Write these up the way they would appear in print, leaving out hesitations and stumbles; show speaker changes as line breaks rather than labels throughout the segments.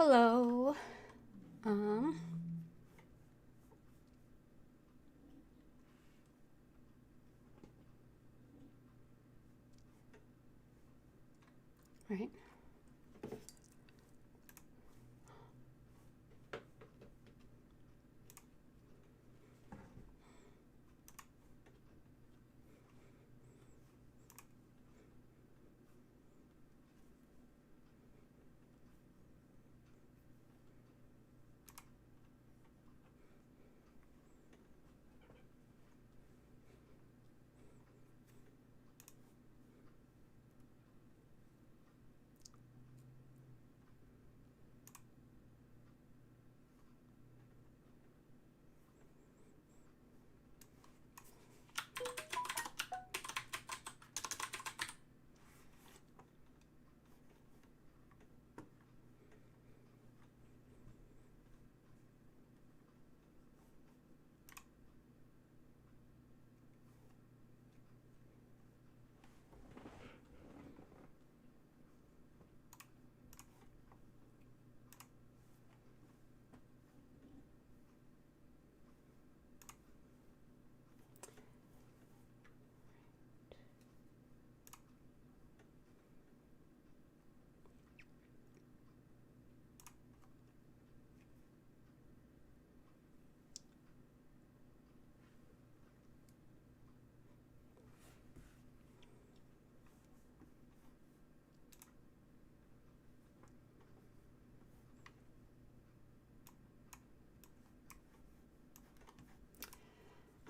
Hello. Right.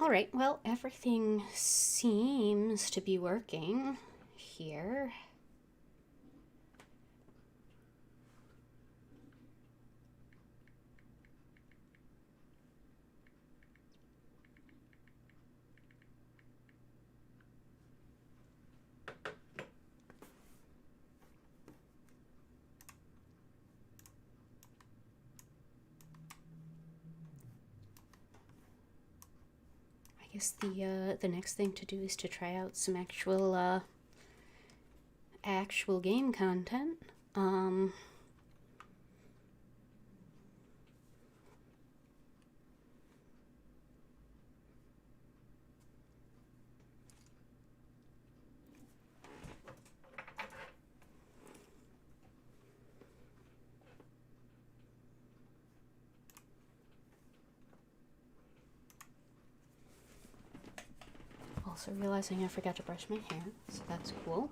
All right, well, everything seems to be working here. I guess the next thing to do is to try out some actual game content. Also realizing I forgot to brush my hair, so that's cool.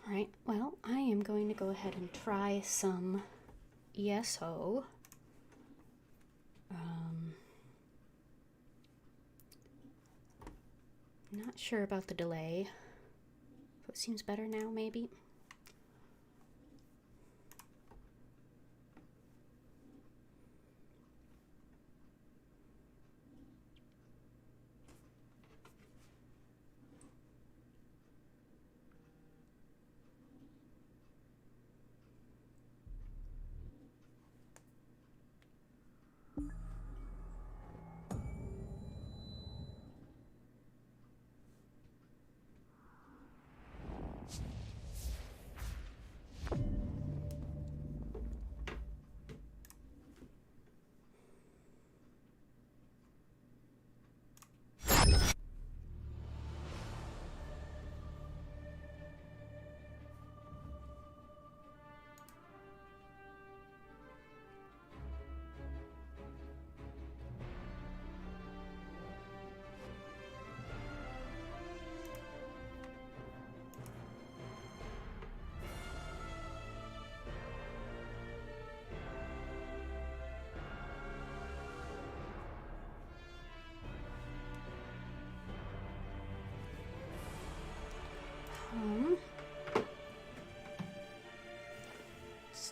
All right, well, I am going to go ahead and try some ESO. Not sure about the delay. So it seems better now, maybe.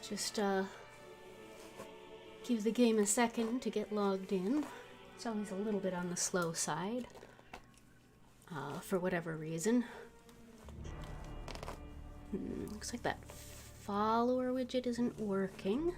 Just give the game a second to get logged in. It's always a little bit on the slow side, for whatever reason. Looks like that follower widget isn't working.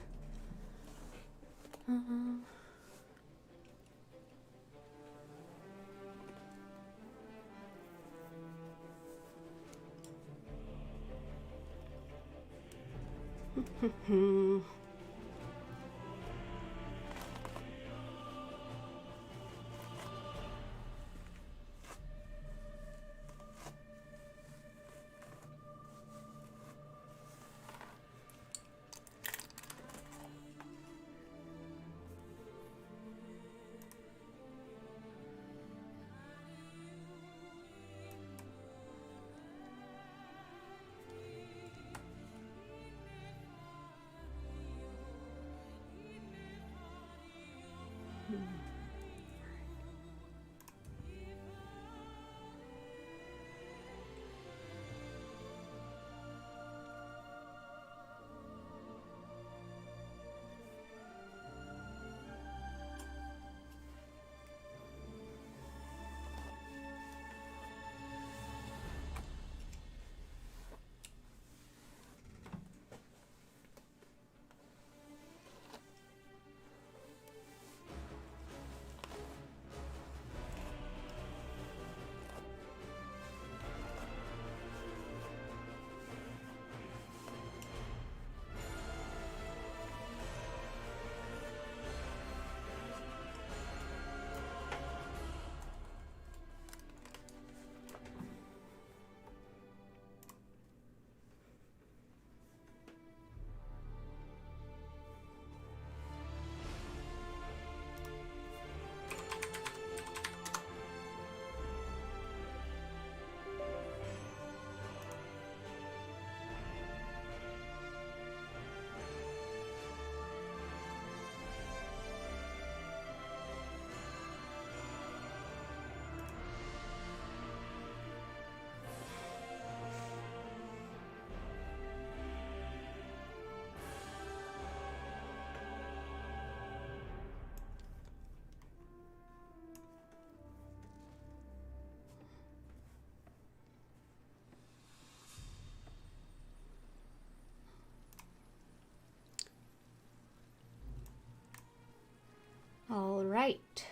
All right.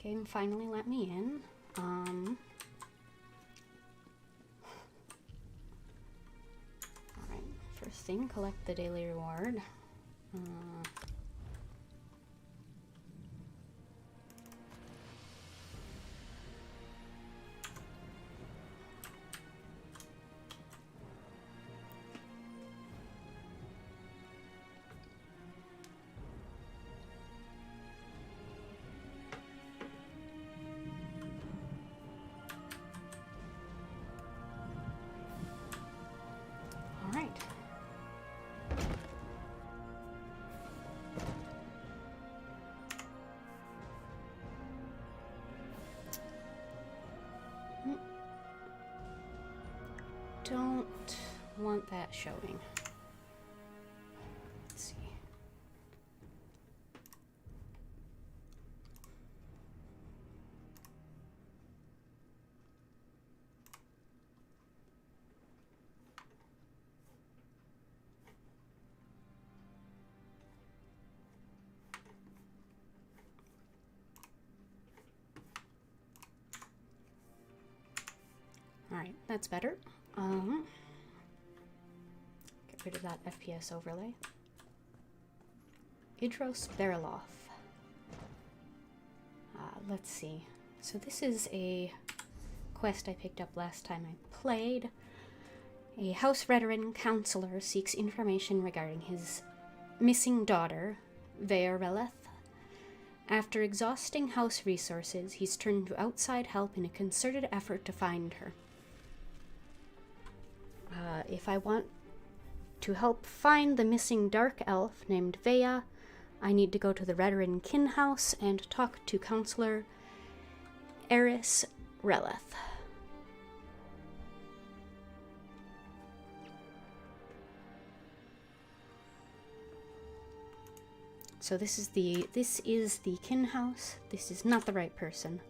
Game finally let me in. All right. First thing, collect the daily reward. All right. Don't want that showing. Let's see. All right, that's better. Get rid of that FPS overlay. Idros Beriloff. Let's see. So this is a quest I picked up last time I played. A house veteran counselor seeks information regarding his missing daughter, Veareleth. After exhausting house resources, he's turned to outside help in a concerted effort to find her. If I want to help find the missing dark elf named Vea, I need to go to the veteran kin house and talk to Counselor Eris Releth. So this is the kin house. This is not the right person.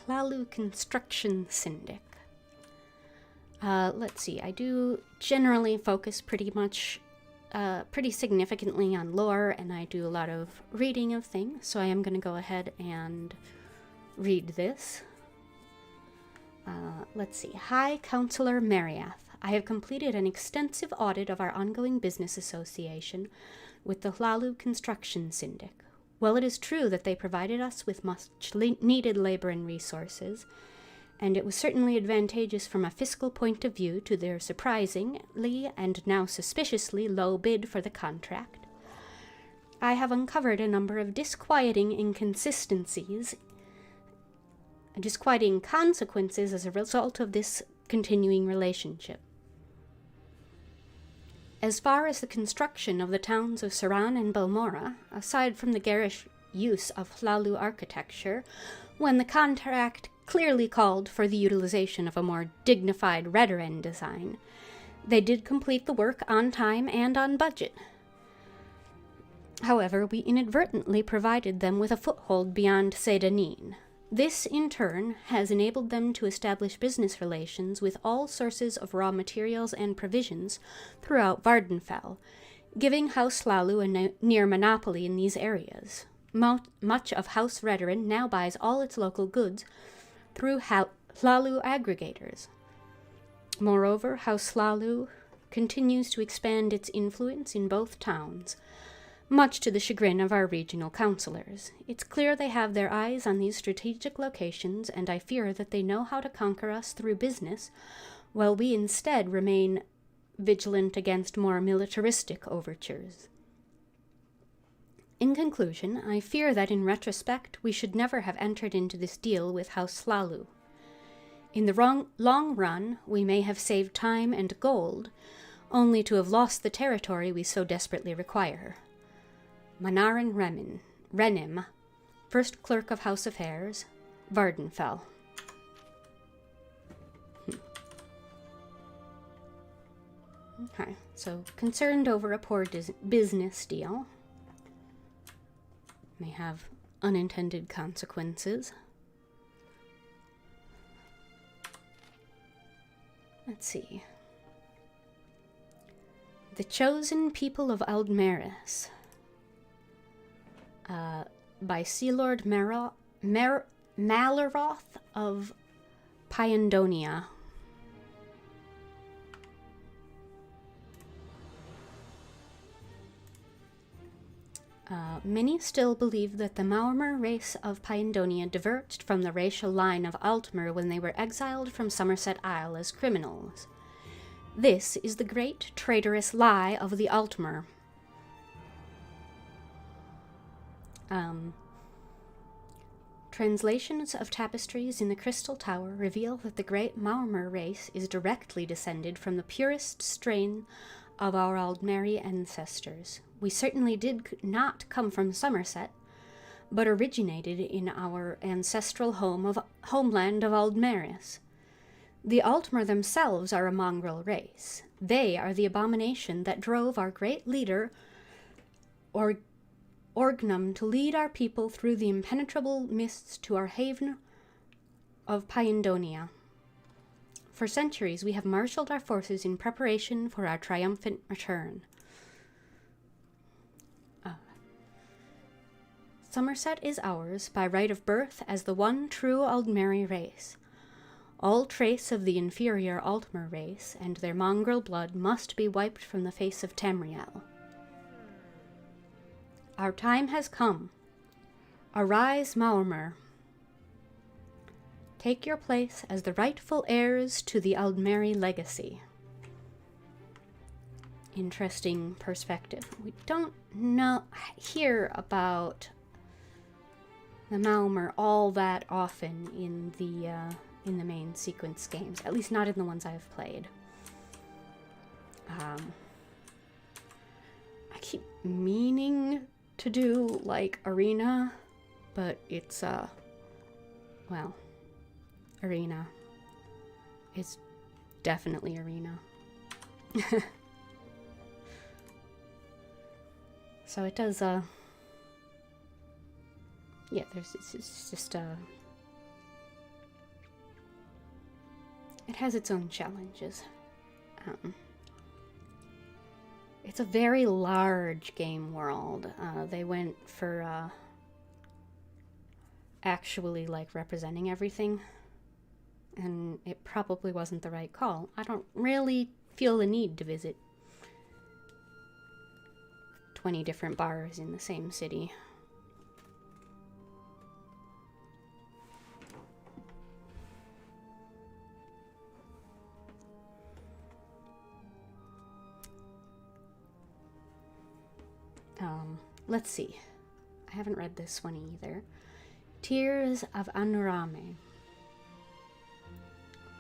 Hlalu Construction Syndic. Let's see, I do generally focus pretty significantly on lore, and I do a lot of reading of things, so I am going to go ahead and read this. Let's see. Hi, Counselor Mariath. I have completed an extensive audit of our ongoing business association with the Hlalu Construction Syndic. While it is true that they provided us with much needed labor and resources, and it was certainly advantageous from a fiscal point of view to their surprisingly and now suspiciously low bid for the contract, I have uncovered a number of disquieting consequences as a result of this continuing relationship. As far as the construction of the towns of Saran and Balmora, aside from the garish use of Hlalu architecture, when the contract clearly called for the utilization of a more dignified Redoran design, they did complete the work on time and on budget. However, we inadvertently provided them with a foothold beyond Sedanin. This, in turn, has enabled them to establish business relations with all sources of raw materials and provisions throughout Vardenfell, giving House Hlalu a near monopoly in these areas. Much of House Redoran now buys all its local goods through Hlalu aggregators. Moreover, House Hlalu continues to expand its influence in both towns, much to the chagrin of our regional councillors. It's clear they have their eyes on these strategic locations, and I fear that they know how to conquer us through business, while we instead remain vigilant against more militaristic overtures. In conclusion, I fear that in retrospect we should never have entered into this deal with House Hlalu. In the long run, we may have saved time and gold, only to have lost the territory we so desperately require. Manarin Renim, First Clerk of House Affairs, Vardenfell. Okay, so concerned over a poor business deal. May have unintended consequences. Let's see. The Chosen People of Aldmeris. By Sea Lord Malaroth of Pyandonia. Many still believe that the Maormer race of Pyandonia diverged from the racial line of Altmer when they were exiled from Somerset Isle as criminals. This is the great traitorous lie of the Altmer. Translations of tapestries in the Crystal Tower reveal that the great Maormer race is directly descended from the purest strain of our Aldmeri ancestors. We certainly did not come from Somerset, but originated in our ancestral homeland of Aldmeris. The Altmer themselves are a mongrel race. They are the abomination that drove our great leader, Orgnum, to lead our people through the impenetrable mists to our haven of Pyandonia. For centuries we have marshaled our forces in preparation for our triumphant return. Somerset is ours by right of birth as the one true Aldmeri race. All trace of the inferior Altmer race and their mongrel blood must be wiped from the face of Tamriel. Our time has come. Arise, Maormer. Take your place as the rightful heirs to the Aldmeri legacy. Interesting perspective. We don't hear about the Maormer all that often in the main sequence games, at least not in the ones I've played. I keep meaning to do like Arena, but it's well, Arena. It's definitely arena. So it does, yeah, it's just, it has its own challenges. It's a very large game world. They went for, actually, like, representing everything. And it probably wasn't the right call. I don't really feel the need to visit 20 different bars in the same city. Let's see. I haven't read this one either. Tears of Anurame.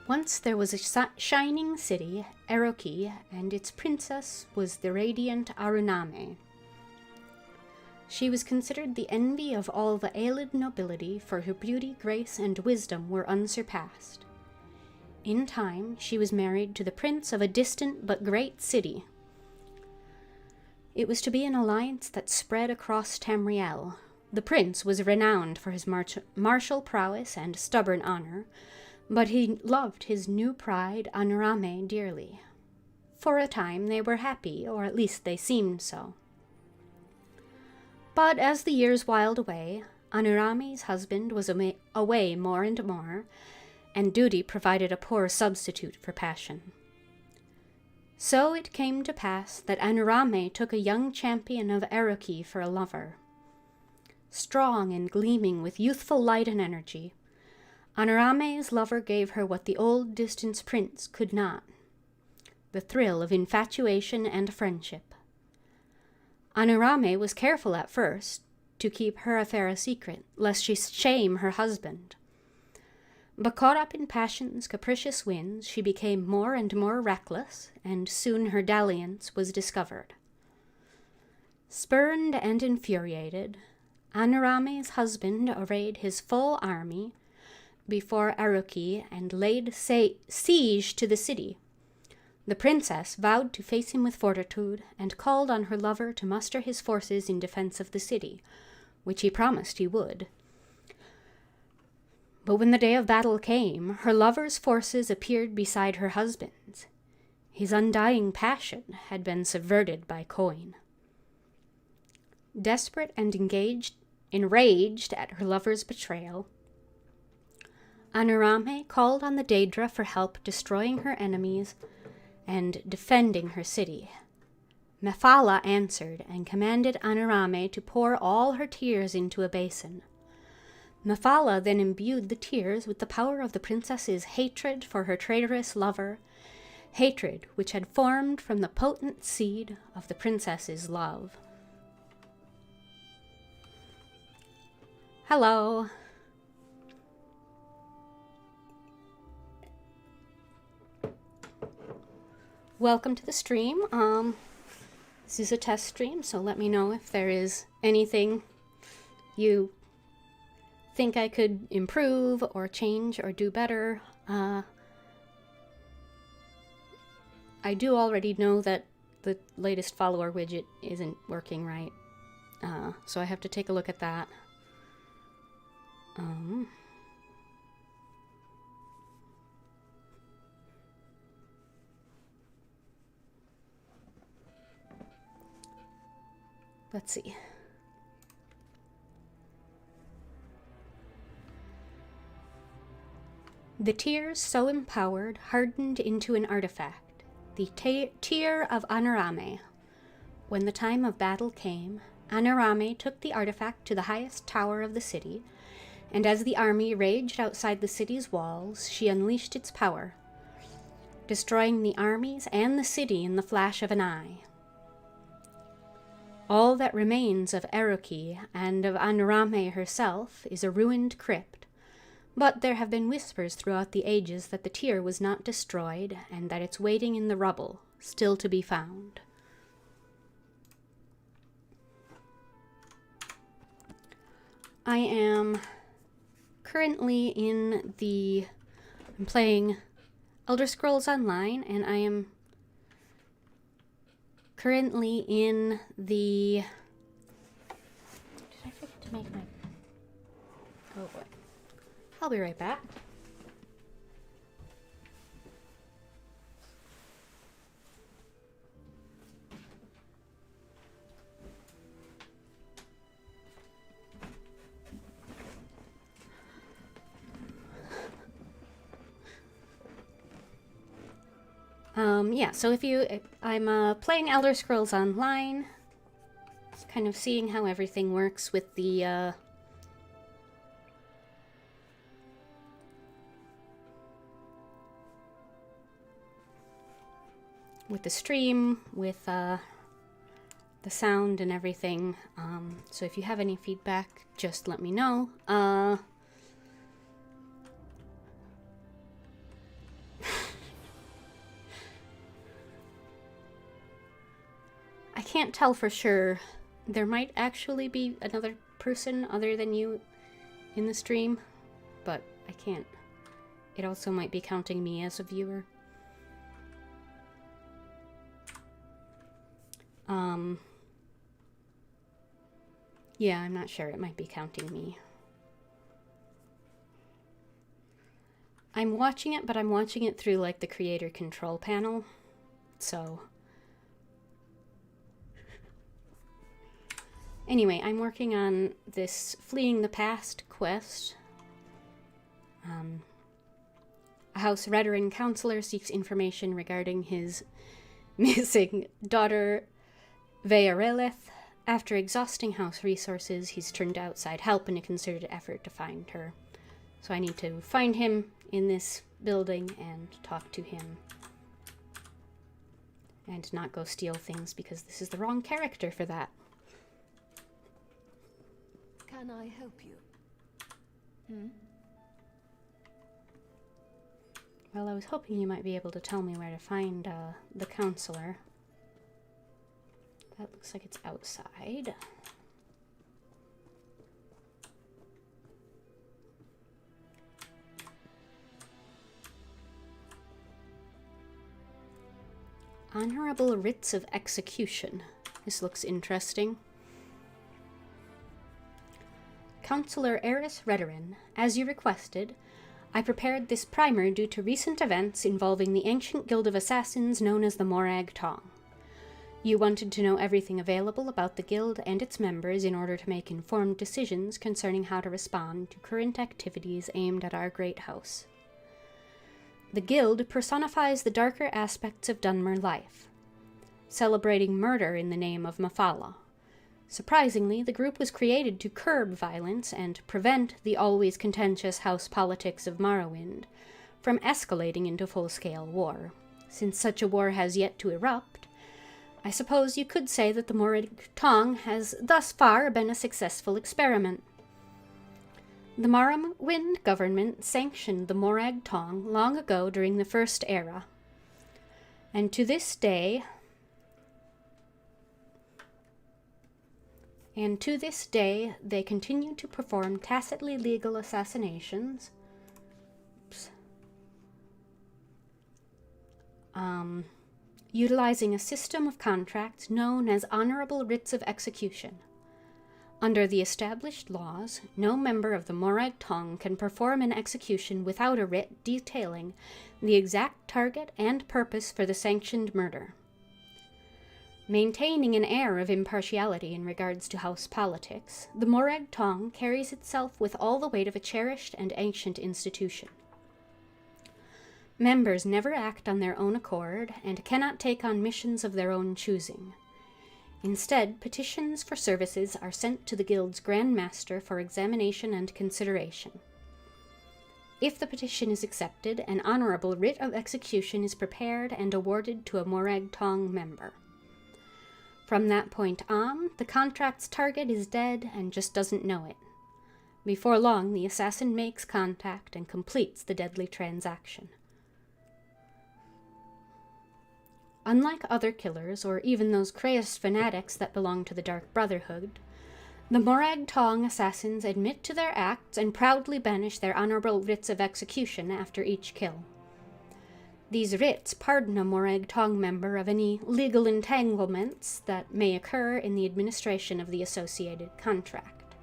Once there was a shining city, Eroki, and its princess was the radiant Aruname. She was considered the envy of all the Aelid nobility, for her beauty, grace, and wisdom were unsurpassed. In time, she was married to the prince of a distant but great city. It was to be an alliance that spread across Tamriel. The prince was renowned for his martial prowess and stubborn honor, but he loved his new bride, Anurame, dearly. For a time they were happy, or at least they seemed so. But as the years whiled away, Anurame's husband was away more and more, and duty provided a poor substitute for passion. So it came to pass that Anurame took a young champion of Eroki for a lover. Strong and gleaming with youthful light and energy, Anurame's lover gave her what the old distant prince could not: the thrill of infatuation and friendship. Anurame was careful at first to keep her affair a secret, lest she shame her husband. But caught up in passion's capricious winds, she became more and more reckless, and soon her dalliance was discovered. Spurned and infuriated, Anurame's husband arrayed his full army before Eroki and laid siege to the city. The princess vowed to face him with fortitude, and called on her lover to muster his forces in defense of the city, which he promised he would. But when the day of battle came, her lover's forces appeared beside her husband's. His undying passion had been subverted by coin. Desperate and enraged at her lover's betrayal, Anurame called on the Daedra for help destroying her enemies and defending her city. Mephala answered and commanded Anurame to pour all her tears into a basin. Mephala then imbued the tears with the power of the princess's hatred for her traitorous lover, hatred which had formed from the potent seed of the princess's love. Hello. Welcome to the stream. This is a test stream, so let me know if there is anything you think I could improve or change or do better. I do already know that the latest follower widget isn't working right, so I have to take a look at that. Let's see. The tears so empowered hardened into an artifact, the tear of Anurame. When the time of battle came, Anurame took the artifact to the highest tower of the city, and as the army raged outside the city's walls, she unleashed its power, destroying the armies and the city in the flash of an eye. All that remains of Eroki and of Anurame herself is a ruined crypt, but there have been whispers throughout the ages that the tear was not destroyed and that it's waiting in the rubble, still to be found. I am currently I'm playing Elder Scrolls Online, and I am currently in the... Did I forget to make my... Oh boy. I'll be right back. Yeah, so I'm playing Elder Scrolls Online, just kind of seeing how everything works with the, stream, with, the sound and everything. So if you have any feedback, just let me know. I can't tell for sure. There might actually be another person other than you in the stream, but I can't. It also might be counting me as a viewer. Yeah, I'm not sure. It might be counting me. I'm watching it, but I'm watching it through, like, the creator control panel, so... Anyway, I'm working on this Fleeing the Past quest. A House Veteran counselor seeks information regarding his missing daughter, Vearelith. After exhausting house resources, he's turned to outside help in a concerted effort to find her. So I need to find him in this building and talk to him. And not go steal things, because this is the wrong character for that.
Can I help you?
Well, I was hoping you might be able to tell me where to find the counselor. That looks like it's outside. Honorable writs of execution. This looks interesting. Counselor Eris Redorin, as you requested, I prepared this primer due to recent events involving the ancient guild of assassins known as the Morag Tong. You wanted to know everything available about the guild and its members in order to make informed decisions concerning how to respond to current activities aimed at our great house. The guild personifies the darker aspects of Dunmer life, celebrating murder in the name of Mafala. Surprisingly, the group was created to curb violence and prevent the always contentious house politics of Morrowind from escalating into full-scale war. Since such a war has yet to erupt, I suppose you could say that the Morag Tong has thus far been a successful experiment. The Morrowind government sanctioned the Morag Tong long ago during the First Era, and to this day, they continue to perform tacitly legal assassinations. Utilizing a system of contracts known as honorable writs of execution. Under the established laws, no member of the Morag Tong can perform an execution without a writ detailing the exact target and purpose for the sanctioned murder. Maintaining an air of impartiality in regards to house politics, the Morag Tong carries itself with all the weight of a cherished and ancient institution. Members never act on their own accord and cannot take on missions of their own choosing. Instead, petitions for services are sent to the Guild's Grand Master for examination and consideration. If the petition is accepted, an honorable writ of execution is prepared and awarded to a Morag Tong member. From that point on, the contract's target is dead and just doesn't know it. Before long, the assassin makes contact and completes the deadly transaction. Unlike other killers, or even those crazed fanatics that belong to the Dark Brotherhood, the Morag Tong assassins admit to their acts and proudly banish their honorable writs of execution after each kill. These writs pardon a Morag Tong member of any legal entanglements that may occur in the administration of the associated contract.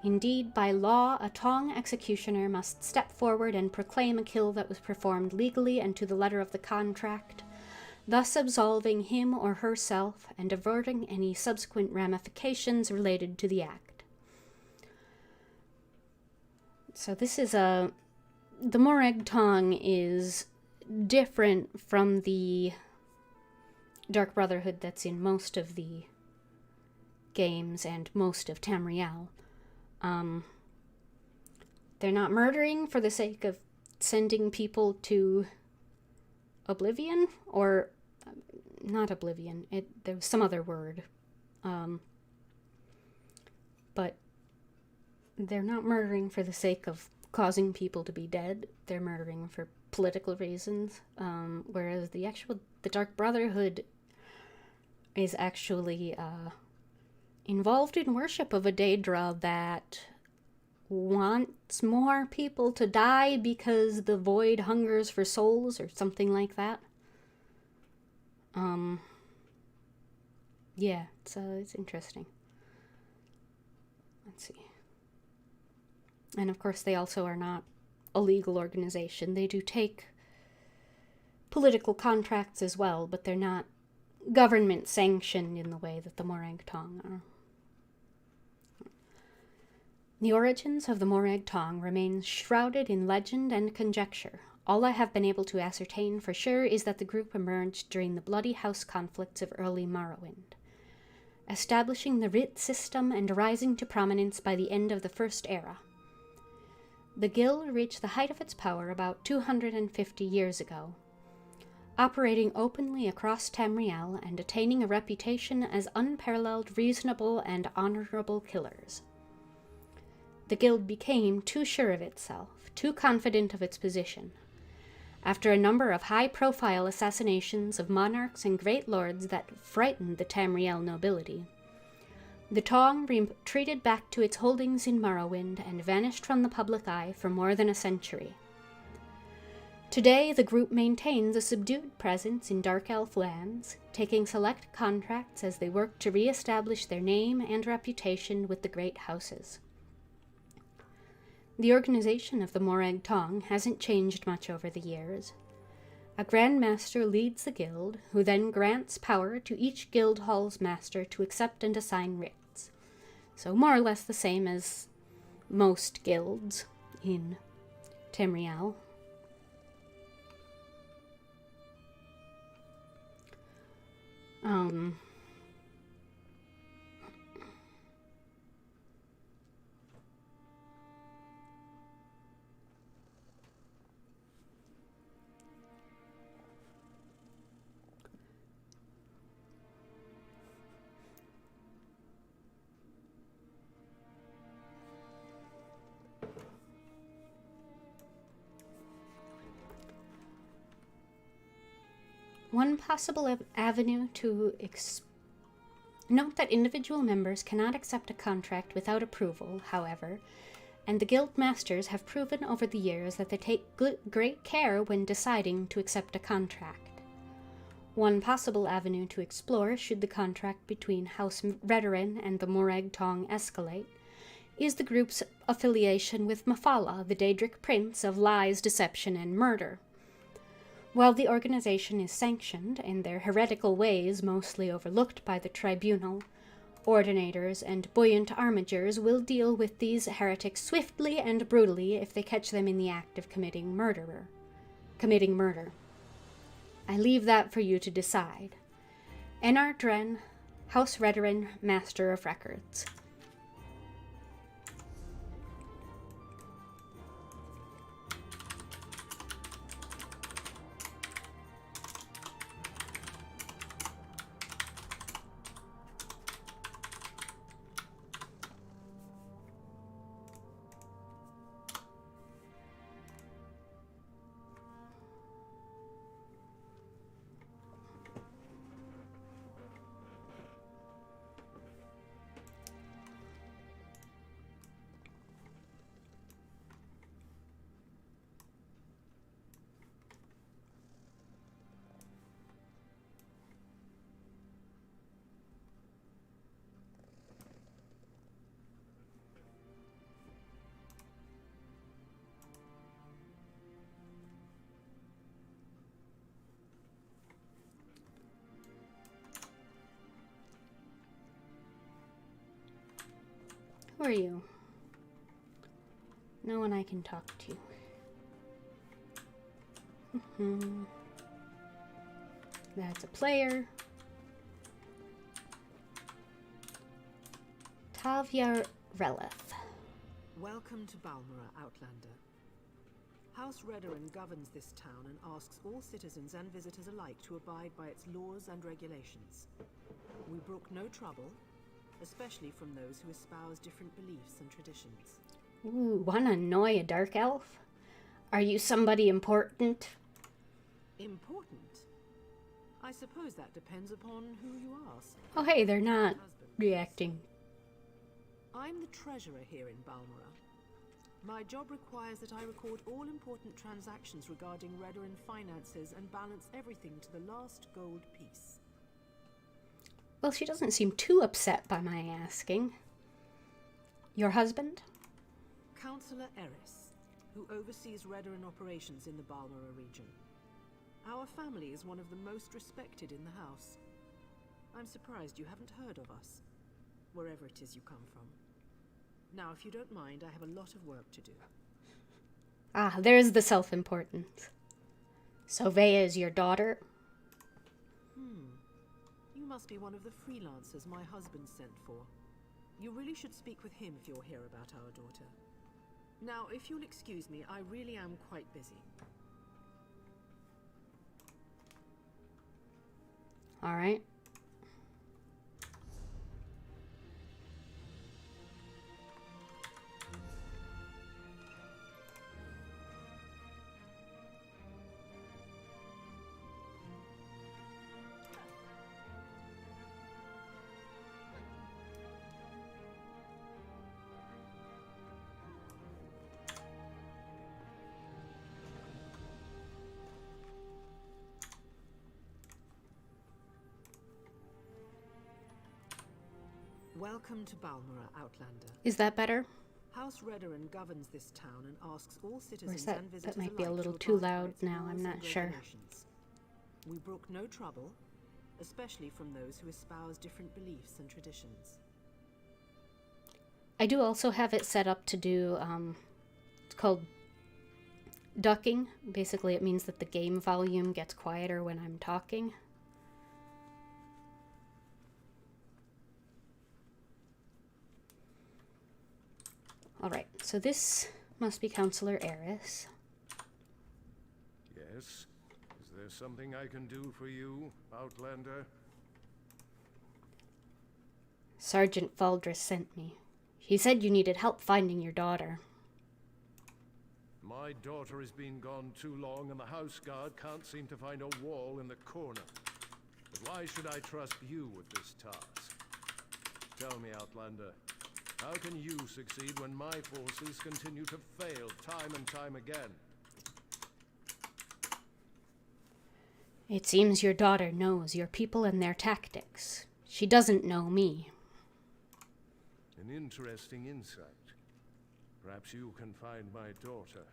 Indeed, by law, a Tong executioner must step forward and proclaim a kill that was performed legally and to the letter of the contract, thus absolving him or herself and averting any subsequent ramifications related to the act. So this is the Morag Tong is different from the Dark Brotherhood that's in most of the games and most of Tamriel. They're not murdering for the sake of sending people to oblivion, or not oblivion, there was some other word. But they're not murdering for the sake of causing people to be dead. They're murdering for political reasons, whereas the Dark Brotherhood is actually involved in worship of a Daedra that wants more people to die because the void hungers for souls or something like that. Yeah, it's interesting. Let's see. And of course they also are not a legal organization. They do take political contracts as well, but they're not government sanctioned in the way that the Morag Tong are. The origins of the Morag Tong remain shrouded in legend and conjecture. All I have been able to ascertain for sure is that the group emerged during the bloody house conflicts of early Morrowind, establishing the writ system and rising to prominence by the end of the First Era. The guild reached the height of its power about 250 years ago, operating openly across Tamriel and attaining a reputation as unparalleled, reasonable, and honorable killers. The guild became too sure of itself, too confident of its position. After a number of high-profile assassinations of monarchs and great lords that frightened the Tamriel nobility, the Tong retreated back to its holdings in Morrowind and vanished from the public eye for more than a century. Today, the group maintains a subdued presence in Dark Elf lands, taking select contracts as they work to re-establish their name and reputation with the great houses. The organization of the Morag Tong hasn't changed much over the years. A Grand Master leads the guild, who then grants power to each guild hall's master to accept and assign writs. So more or less the same as most guilds in Tamriel. One possible avenue to note that individual members cannot accept a contract without approval, however, and the guild masters have proven over the years that they take great care when deciding to accept a contract. One possible avenue to explore, should the contract between House Redoran and the Morag Tong escalate, is the group's affiliation with Mafala, the Daedric prince of lies, deception, and murder. While the organization is sanctioned, and their heretical ways mostly overlooked by the tribunal, ordinators and buoyant armigers will deal with these heretics swiftly and brutally if they catch them in the act of committing murder. I leave that for you to decide. Enar Dren, House Redoran, Master of Records. Who are you? No one I can talk to. That's a player. Tavia Relith.
Welcome to Balmora, Outlander. House Redoran governs this town and asks all citizens and visitors alike to abide by its laws and regulations. We brook no trouble, especially from those who espouse different beliefs and traditions.
Ooh, wanna annoy a dark elf? Are you somebody important?
Important? I suppose that depends upon who you ask.
Oh hey, they're not
Husband.
reacting.
I'm the treasurer here in Balmora. My job requires that I record all important transactions regarding Redoran finances and balance everything to the last gold piece.
Well, she doesn't seem too upset by my asking. Your husband?
Councillor Eris, who oversees Redoran operations in the Balmora region. Our family is one of the most respected in the house. I'm surprised you haven't heard of us, wherever it is you come from. Now, if you don't mind, I have a lot of work to do.
Ah, there's the self-importance. So Vea is your daughter?
You must be one of the freelancers my husband sent for. You really should speak with him if you're here about our daughter. Now, if you'll excuse me, I really am quite busy.
All right.
Welcome to Balmora, Outlander.
Is that better?
House Redoran governs this town and asks all citizens
that-
and
that
visitors
might be a
alike
little
to
too
abide by
loud
its
now, I'm
laws
not
and
sure.
regulations. We brook no trouble, especially from those who espouse different beliefs and traditions.
I do also have it set up to do, it's called ducking. Basically, it means that the game volume gets quieter when I'm talking. Alright, so this must be Councillor Eris.
Yes? Is there something I can do for you, Outlander?
Sergeant Valdris sent me. He said you needed help finding your daughter.
My daughter has been gone too long and the house guard can't seem to find a wall in the corner. But why should I trust you with this task? Tell me, Outlander, how can you succeed when my forces continue to fail time and time again?
It seems your daughter knows your people and their tactics. She doesn't know me.
An interesting insight. Perhaps you can find my daughter.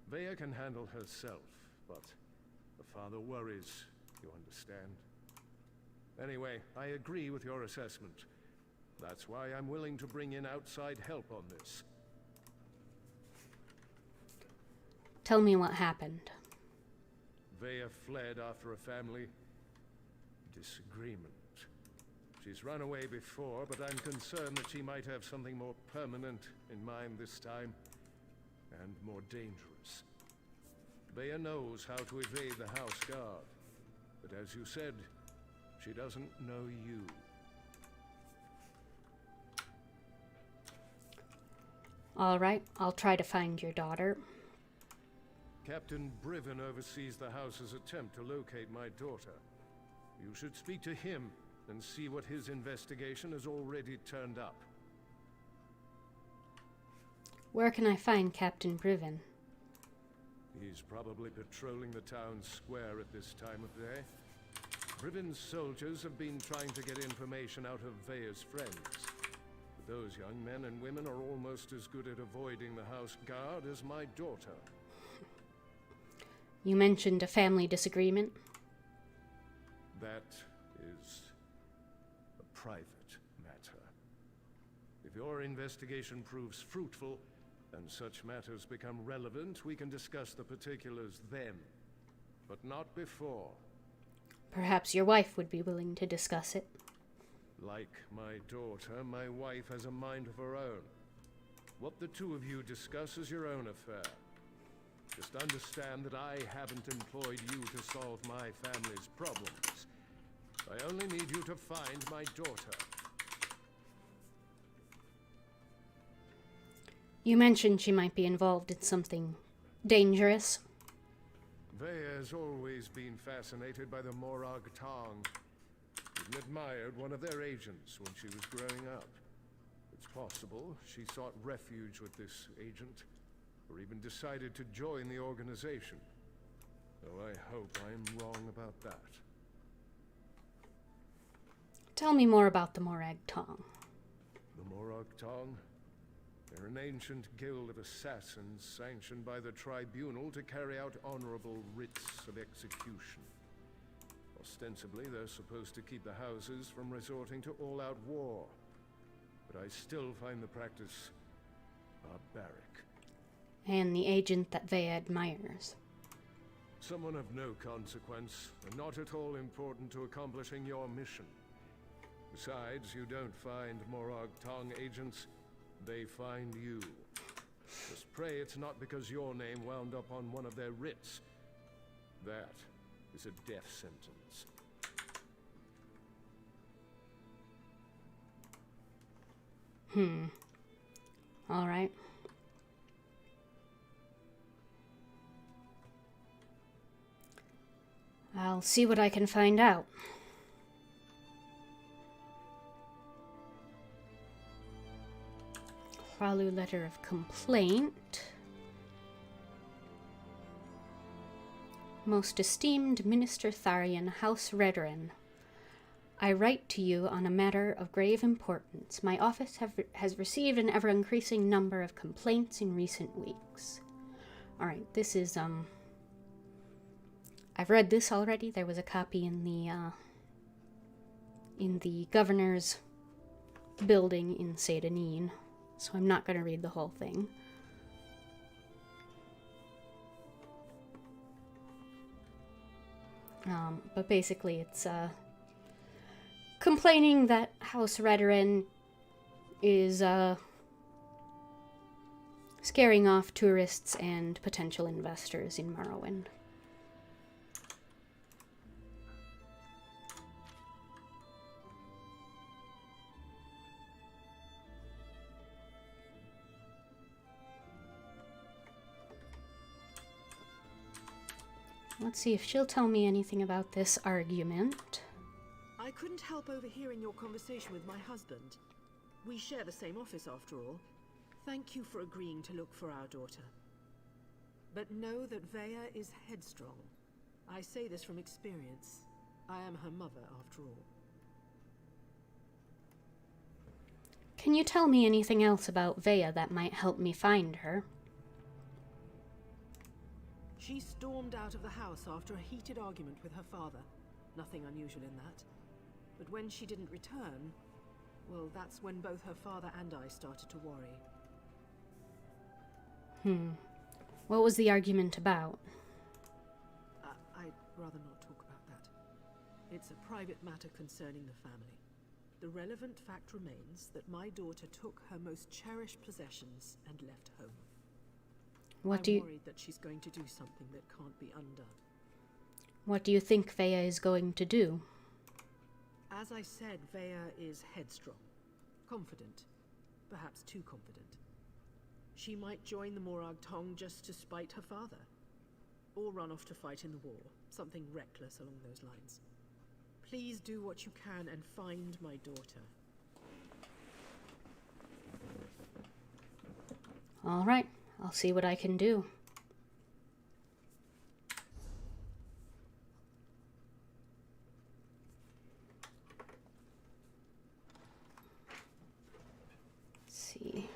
Vea can handle herself, but the father worries, you understand? Anyway, I agree with your assessment. That's why I'm willing to bring in outside help on this.
Tell me what happened.
Vea fled after a family disagreement. She's run away before, but I'm concerned that she might have something more permanent in mind this time, and more dangerous. Vea knows how to evade the house guard, but as you said, she doesn't know you.
All right, I'll try to find your daughter.
Captain Briven oversees the house's attempt to locate my daughter. You should speak to him and see what his investigation has already turned up.
Where can I find Captain Briven?
He's probably patrolling the town square at this time of day. Briven's soldiers have been trying to get information out of Vea's friends. But those young men and women are almost as good at avoiding the house guard as my daughter.
You mentioned a family disagreement.
That is a private matter. If If your investigation proves fruitful, and such matters become relevant, we can discuss the particulars then. But not before.
Perhaps your wife would be willing to discuss it.
Like my daughter, my wife has a mind of her own. What the two of you discuss is your own affair. Just understand that I haven't employed you to solve my family's problems. I only need you to find my daughter.
You mentioned she might be involved in something dangerous.
Vea has always been fascinated by the Morag Tong. Even admired one of their agents when she was growing up. It's possible she sought refuge with this agent, or even decided to join the organization. Though I hope I'm wrong about that.
Tell me more about the Morag Tong.
The Morag Tong? They're an ancient guild of assassins sanctioned by the tribunal to carry out honorable writs of execution. Ostensibly, they're supposed to keep the houses from resorting to all-out war. But I still find the practice barbaric.
And the agent that Vea admires.
Someone of no consequence, and not at all important to accomplishing your mission. Besides, you don't find Morag Tong agents, they find you. Just pray it's not because your name wound up on one of their writs. That is a death sentence.
All right. I'll see what I can find out. Ralu letter of complaint. Most esteemed Minister Tharian, House Redoran, I write to you on a matter of grave importance. My office has received an ever-increasing number of complaints in recent weeks. Alright, this is, I've read this already. There was a copy in the governor's building in Saint Denis, so I'm not going to read the whole thing. But basically it's, complaining that House Redoran is, scaring off tourists and potential investors in Morrowind. Let's see if she'll tell me anything about this argument.
I couldn't help overhearing your conversation with my husband. We share the same office after all. Thank you for agreeing to look for our daughter. But know that Vea is headstrong. I say this from experience. I am her mother after all.
Can you tell me anything else about Vea that might help me find her?
She stormed out of the house after a heated argument with her father. Nothing unusual in that. But when she didn't return, well, that's when both her father and I started to worry.
What was the argument about?
I'd rather not talk about that. It's a private matter concerning the family. The relevant fact remains that my daughter took her most cherished possessions and left home. I'm worried that she's going to do something that can't be undone.
What do you think Vea is going to do?
As I said, Vea is headstrong. Confident. Perhaps too confident. She might join the Morag Tong just to spite her father. Or run off to fight in the war. Something reckless along those lines. Please do what you can and find my daughter.
All right. I'll see what I can do. Let's see.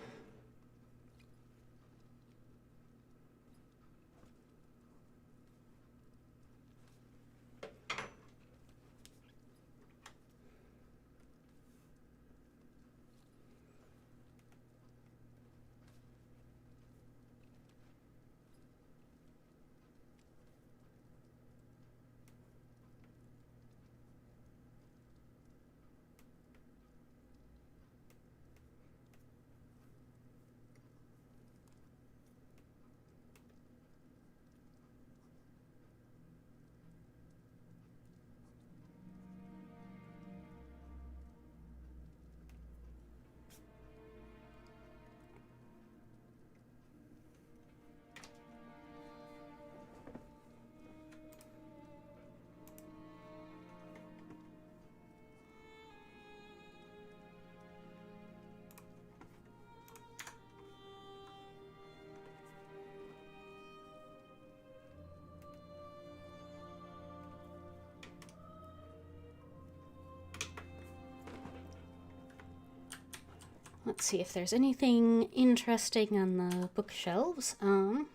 let's see if there's anything interesting on the bookshelves. The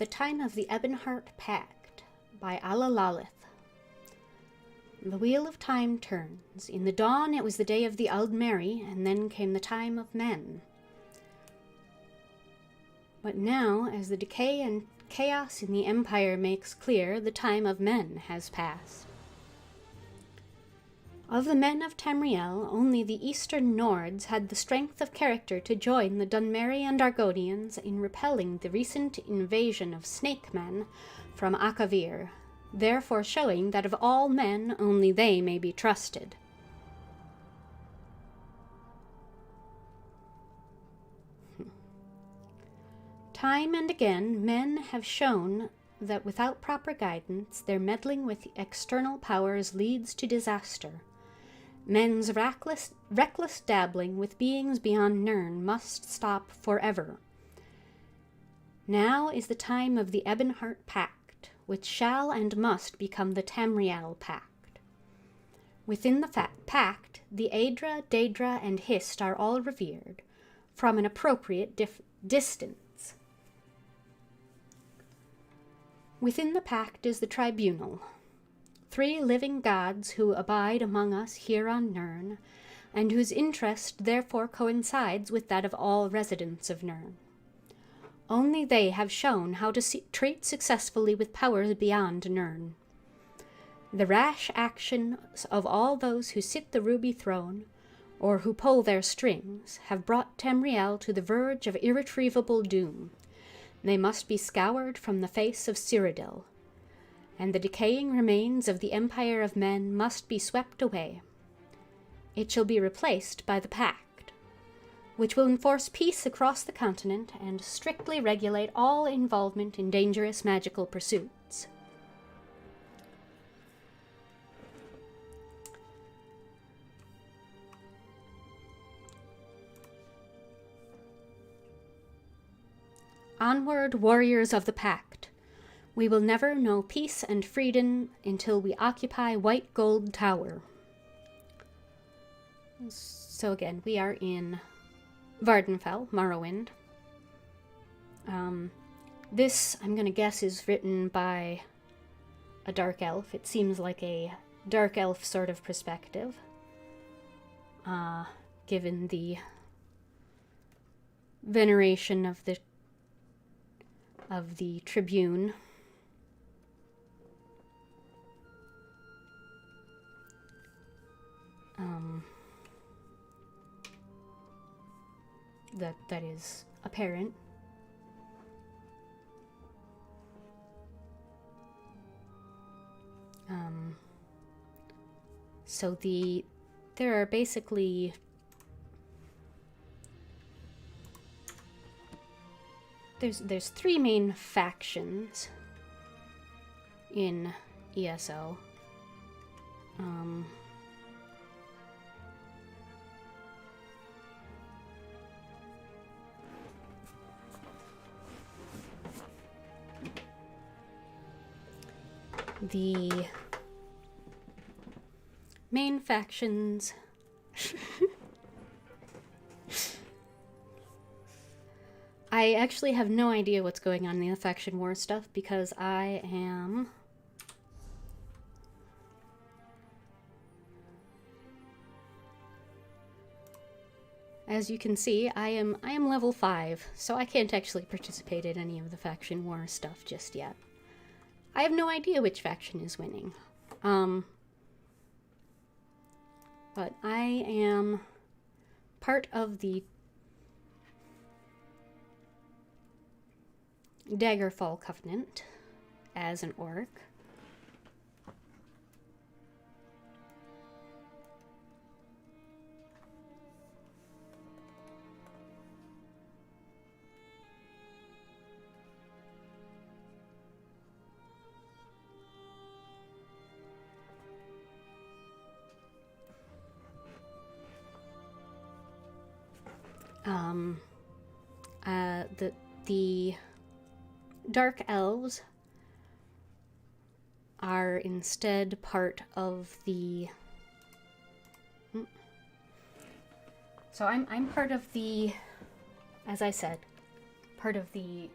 Time of the Ebonheart Pact by Alalalith. The wheel of time turns. In the dawn it was the day of the Aldmeri, and then came the time of men. But now, as the decay and chaos in the Empire makes clear, the time of men has passed. Of the men of Tamriel, only the Eastern Nords had the strength of character to join the Dunmeri and Argonians in repelling the recent invasion of Snake Men from Akavir, therefore showing that of all men only they may be trusted. Time and again, men have shown that without proper guidance, their meddling with external powers leads to disaster. Men's reckless dabbling with beings beyond Nirn must stop forever. Now is the time of the Ebonheart Pact, which shall and must become the Tamriel Pact. Within the pact, the Aedra, Daedra, and Hist are all revered, from an appropriate distance. Within the pact is the Tribunal, 3 living gods who abide among us here on Nirn, and whose interest therefore coincides with that of all residents of Nirn. Only they have shown how to treat successfully with powers beyond Nirn. The rash actions of all those who sit the ruby throne, or who pull their strings, have brought Tamriel to the verge of irretrievable doom. They must be scoured from the face of Cyrodiil, and the decaying remains of the Empire of Men must be swept away. It shall be replaced by the Pact, which will enforce peace across the continent and strictly regulate all involvement in dangerous magical pursuits. Onward, warriors of the Pact. We will never know peace and freedom until we occupy White Gold Tower. So again, we are in Vardenfell, Morrowind. This, I'm going to guess, is written by a dark elf. It seems like a dark elf sort of perspective, given the veneration of the Tribune. That is apparent. So there are basically there's 3 main factions in ESO. The main factions I actually have no idea what's going on in the faction war stuff because I am as you can see, I am level 5, so I can't actually participate in any of the faction war stuff just yet. I have no idea which faction is winning. But I am part of the Daggerfall Covenant as an orc. The Dark Elves are instead part of the So I'm part of the, as I said, part of the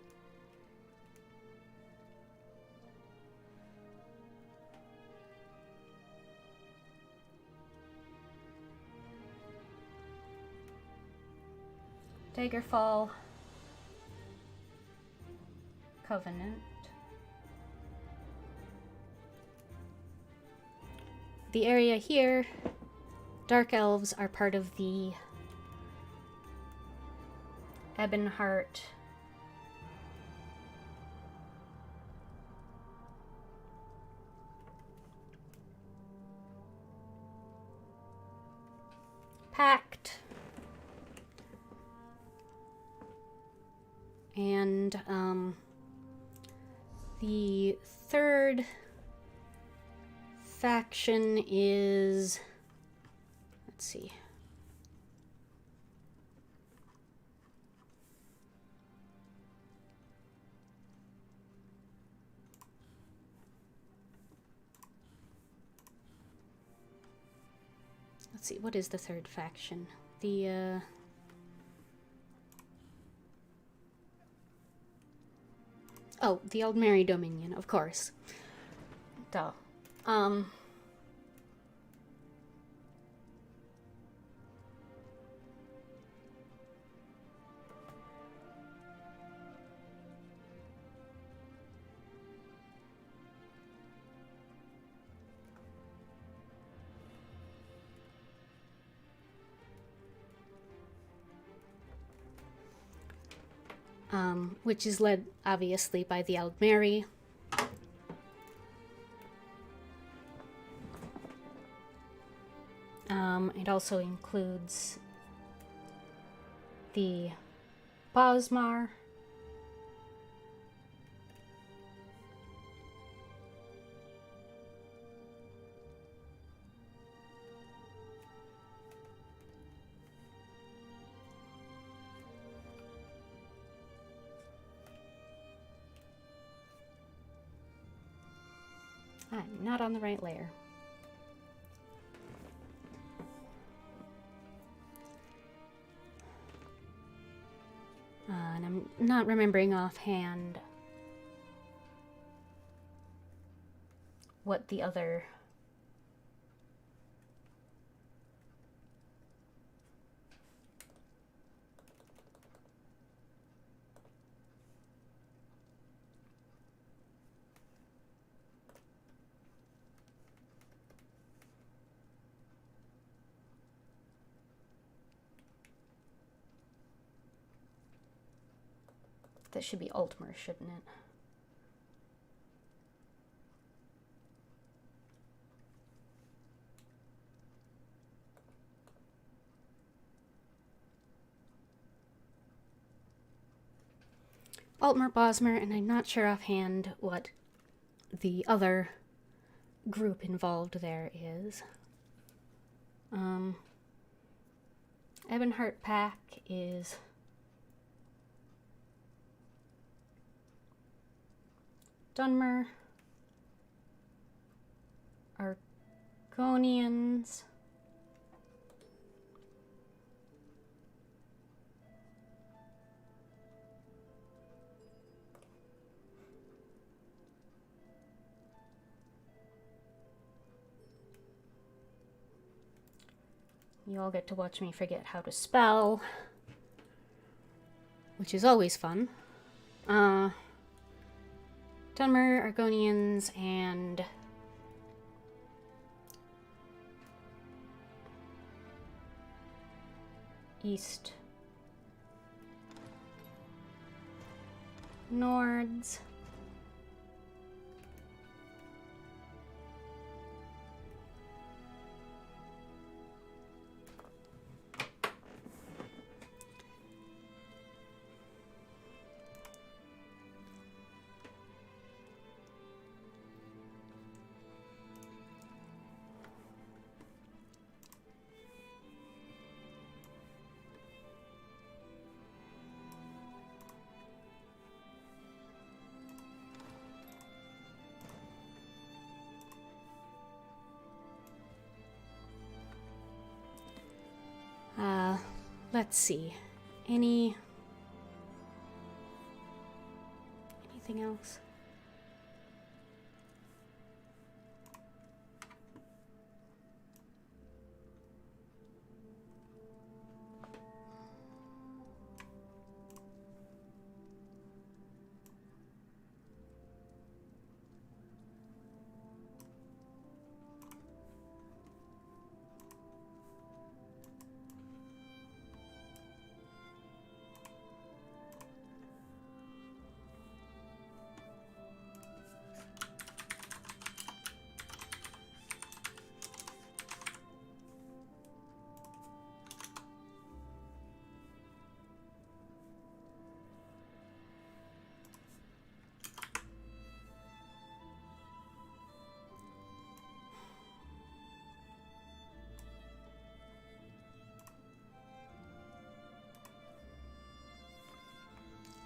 Daggerfall Covenant. The area here, Dark Elves are part of the Ebonheart Pact. And the third faction is, let's see. Let's see, what is the third faction? The oh, the Aldmeri Dominion, of course. Duh. Which is led, obviously, by the Aldmeri. It also includes the Bosmar, I'm not on the right layer. And I'm not remembering offhand what the other that should be Altmer, shouldn't it? Altmer, Bosmer, and I'm not sure offhand what the other group involved there is. Ebonheart Pack is Dunmer, Argonians, you all get to watch me forget how to spell, which is always fun. Dunmer, Argonians, and East Nords. let's see. Anything else?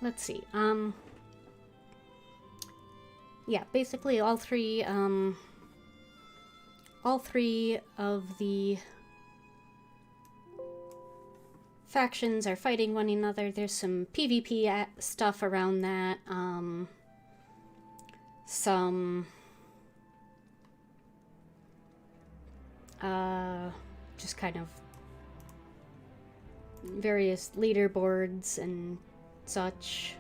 Let's see. Yeah, basically all three of the factions are fighting one another. There's some PvP stuff around that. Some just kind of various leaderboards and such.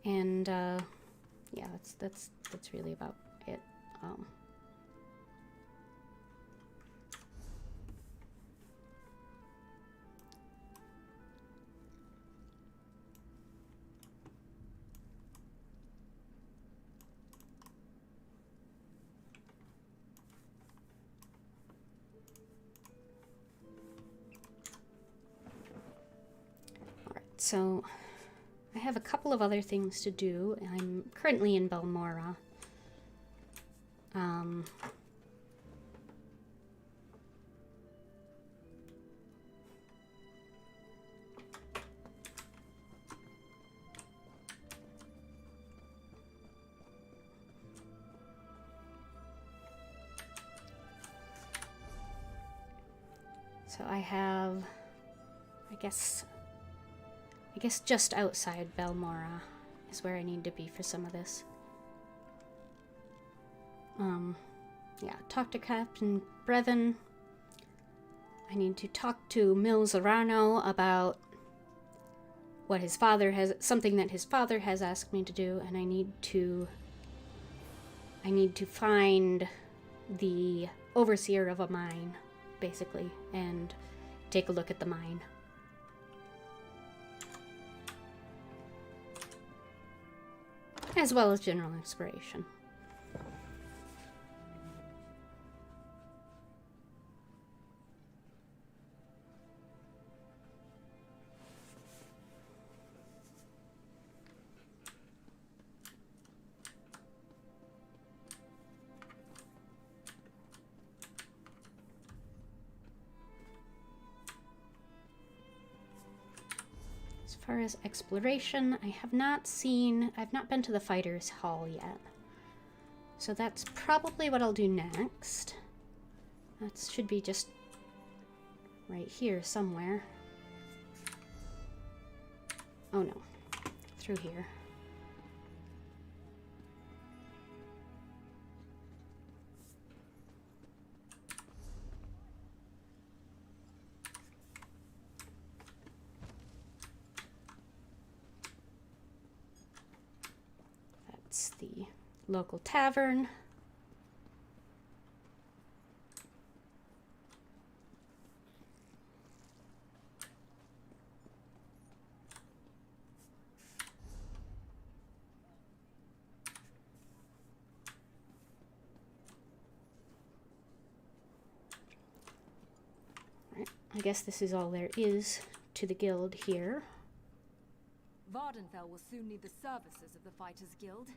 And yeah, that's really about it. All right, so I have a couple of other things to do. I'm currently in Balmora. So I have, I guess just outside Balmora is where I need to be for some of this. Yeah, talk to Captain Brevin. I need to talk to Milzarano about what his father has, something that his father has asked me to do, and I need to find the overseer of a mine, basically, and take a look at the mine. As well as general inspiration. As far as exploration, I've not been to the Fighters Hall yet. So that's probably what I'll do next. That should be just right here somewhere. Oh no, through here. That's the local tavern. I guess this is all there is to the guild here.
Vardenfell will soon need the services of the Fighters Guild.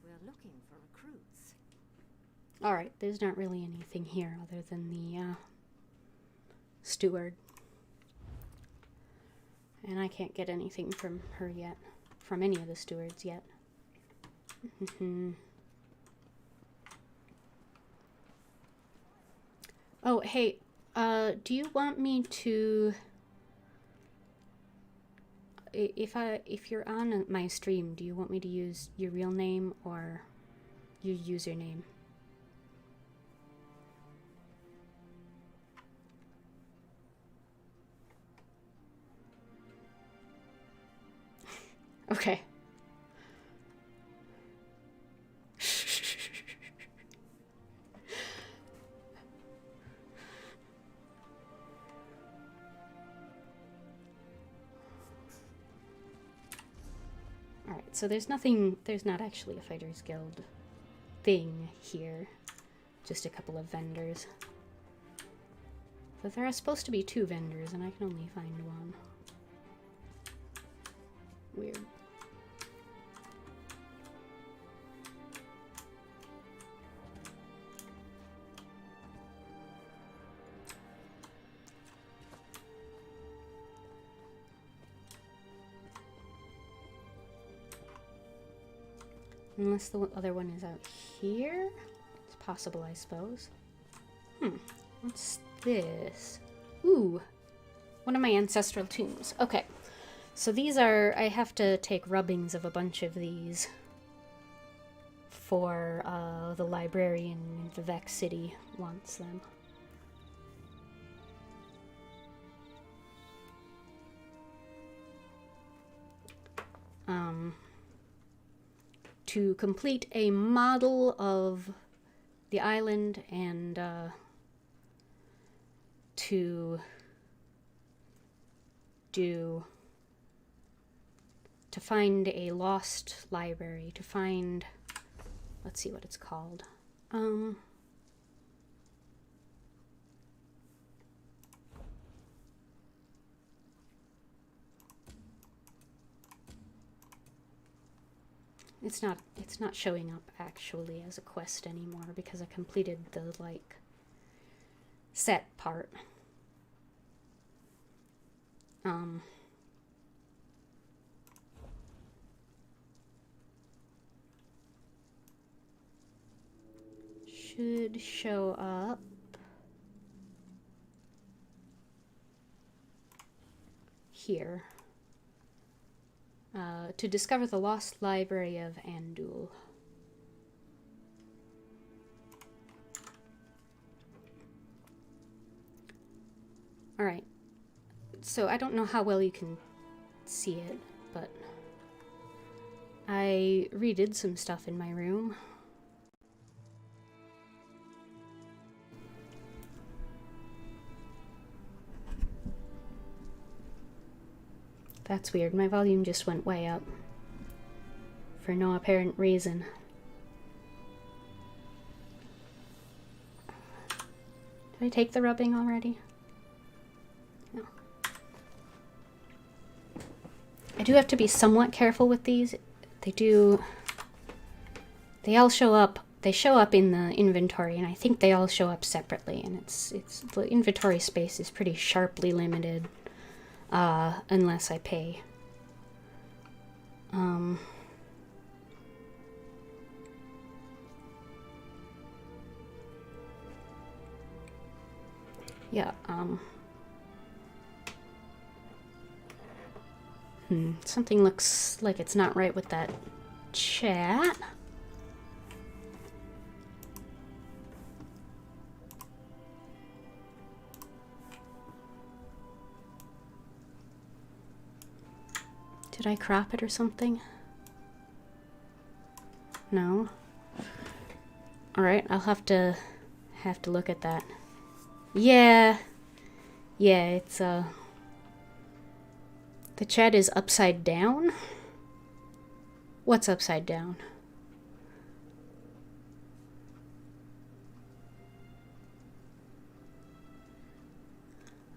We're looking for recruits.
Alright, there's not really anything here other than the steward. And I can't get anything from her yet. From any of the stewards yet. Oh, hey, do you want me to... If you're on my stream, do you want me to use your real name or your username? Okay. Alright, so there's not actually a Fighters Guild thing here. Just a couple of vendors. But there are supposed to be 2 vendors, and I can only find 1. Weird. Unless the other one is out here? It's possible, I suppose. What's this? Ooh, one of my ancestral tombs. Okay, so these are... I have to take rubbings of a bunch of these for the librarian in Vivek City wants them. To complete a model of the island and to find a lost library, to find, let's see what it's called. It's not showing up actually as a quest anymore because I completed the like set part. Should show up here. To discover the lost library of Andul. Alright. So I don't know how well you can see it, but I redid some stuff in my room. That's weird, my volume just went way up. For no apparent reason. Did I take the rubbing already? No. I do have to be somewhat careful with these. They all show up. They show up in the inventory, and I think they all show up separately, and it's the inventory space is pretty sharply limited. Unless I pay. Yeah, something looks like it's not right with that chat. Did I crop it or something? No. Alright, I'll have to look at that. Yeah. Yeah, it's the chat is upside down? What's upside down?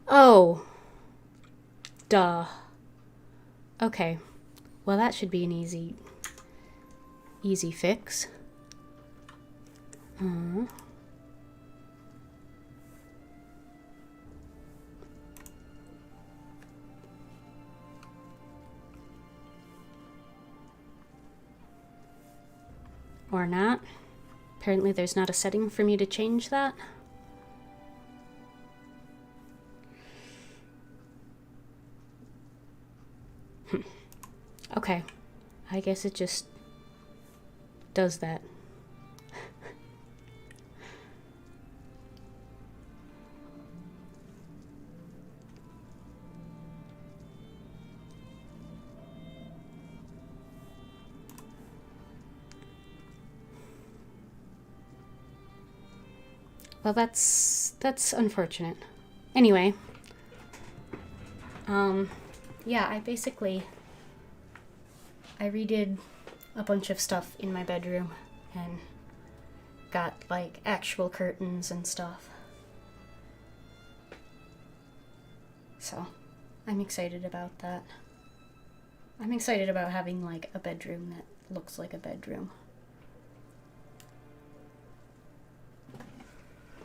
Oh. Duh. Okay, well that should be an easy easy fix. Or not. Apparently there's not a setting for me to change that. Okay. I guess it just does that. Well, that's unfortunate. Anyway, yeah, I redid a bunch of stuff in my bedroom and got like actual curtains and stuff. So, I'm excited about that. I'm excited about having like a bedroom that looks like a bedroom,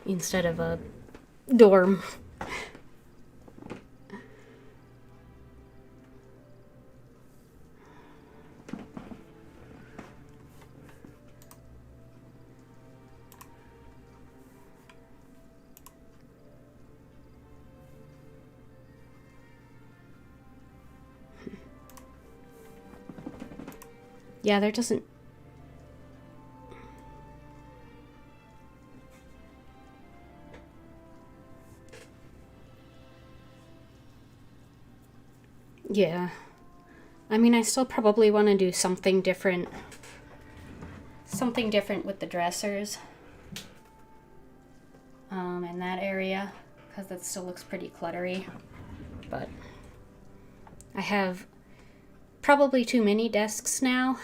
instead of a dorm. Yeah, there doesn't... Yeah. I mean, I still probably want to do something different. Something different with the dressers. In that area, because that still looks pretty cluttery. But I have probably too many desks now.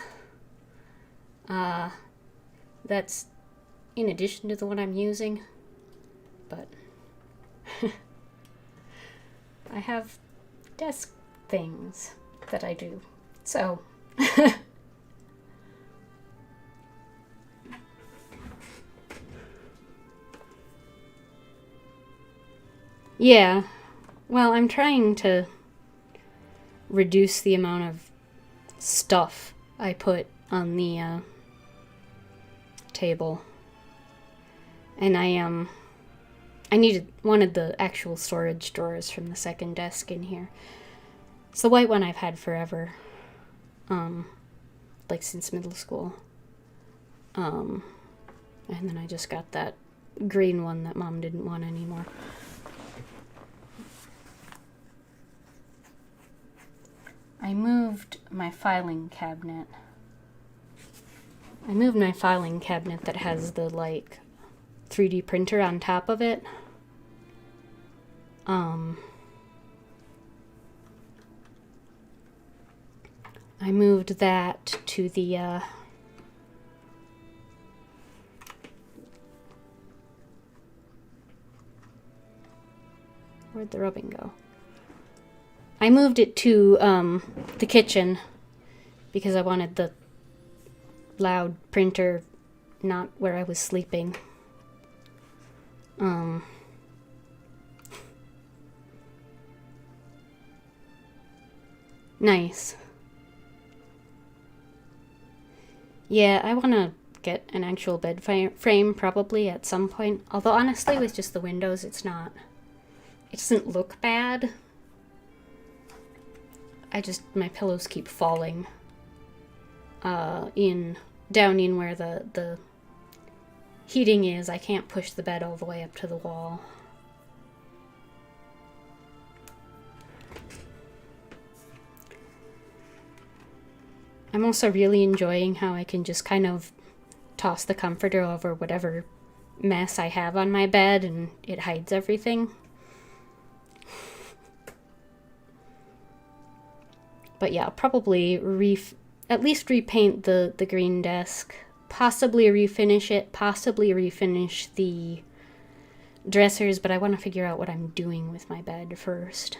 That's in addition to the one I'm using. But I have desk things that I do. So yeah. Well, I'm trying to reduce the amount of stuff I put on the table. And I wanted the actual storage drawers from the second desk in here. It's the white one I've had forever. Like since middle school. And then I just got that green one that Mom didn't want anymore. I moved my filing cabinet. That has the, like, 3D printer on top of it. I moved that to the, where'd the rubbing go? I moved it to the kitchen because I wanted the loud printer not where I was sleeping. Nice. Yeah, I want to get an actual bed frame probably at some point. Although honestly, with just the windows, it doesn't look bad. My pillows keep falling down in where the heating is. I can't push the bed all the way up to the wall. I'm also really enjoying how I can just kind of toss the comforter over whatever mess I have on my bed and it hides everything. But yeah, I'll probably at least repaint the green desk, possibly refinish it, possibly refinish the dressers, but I want to figure out what I'm doing with my bed first.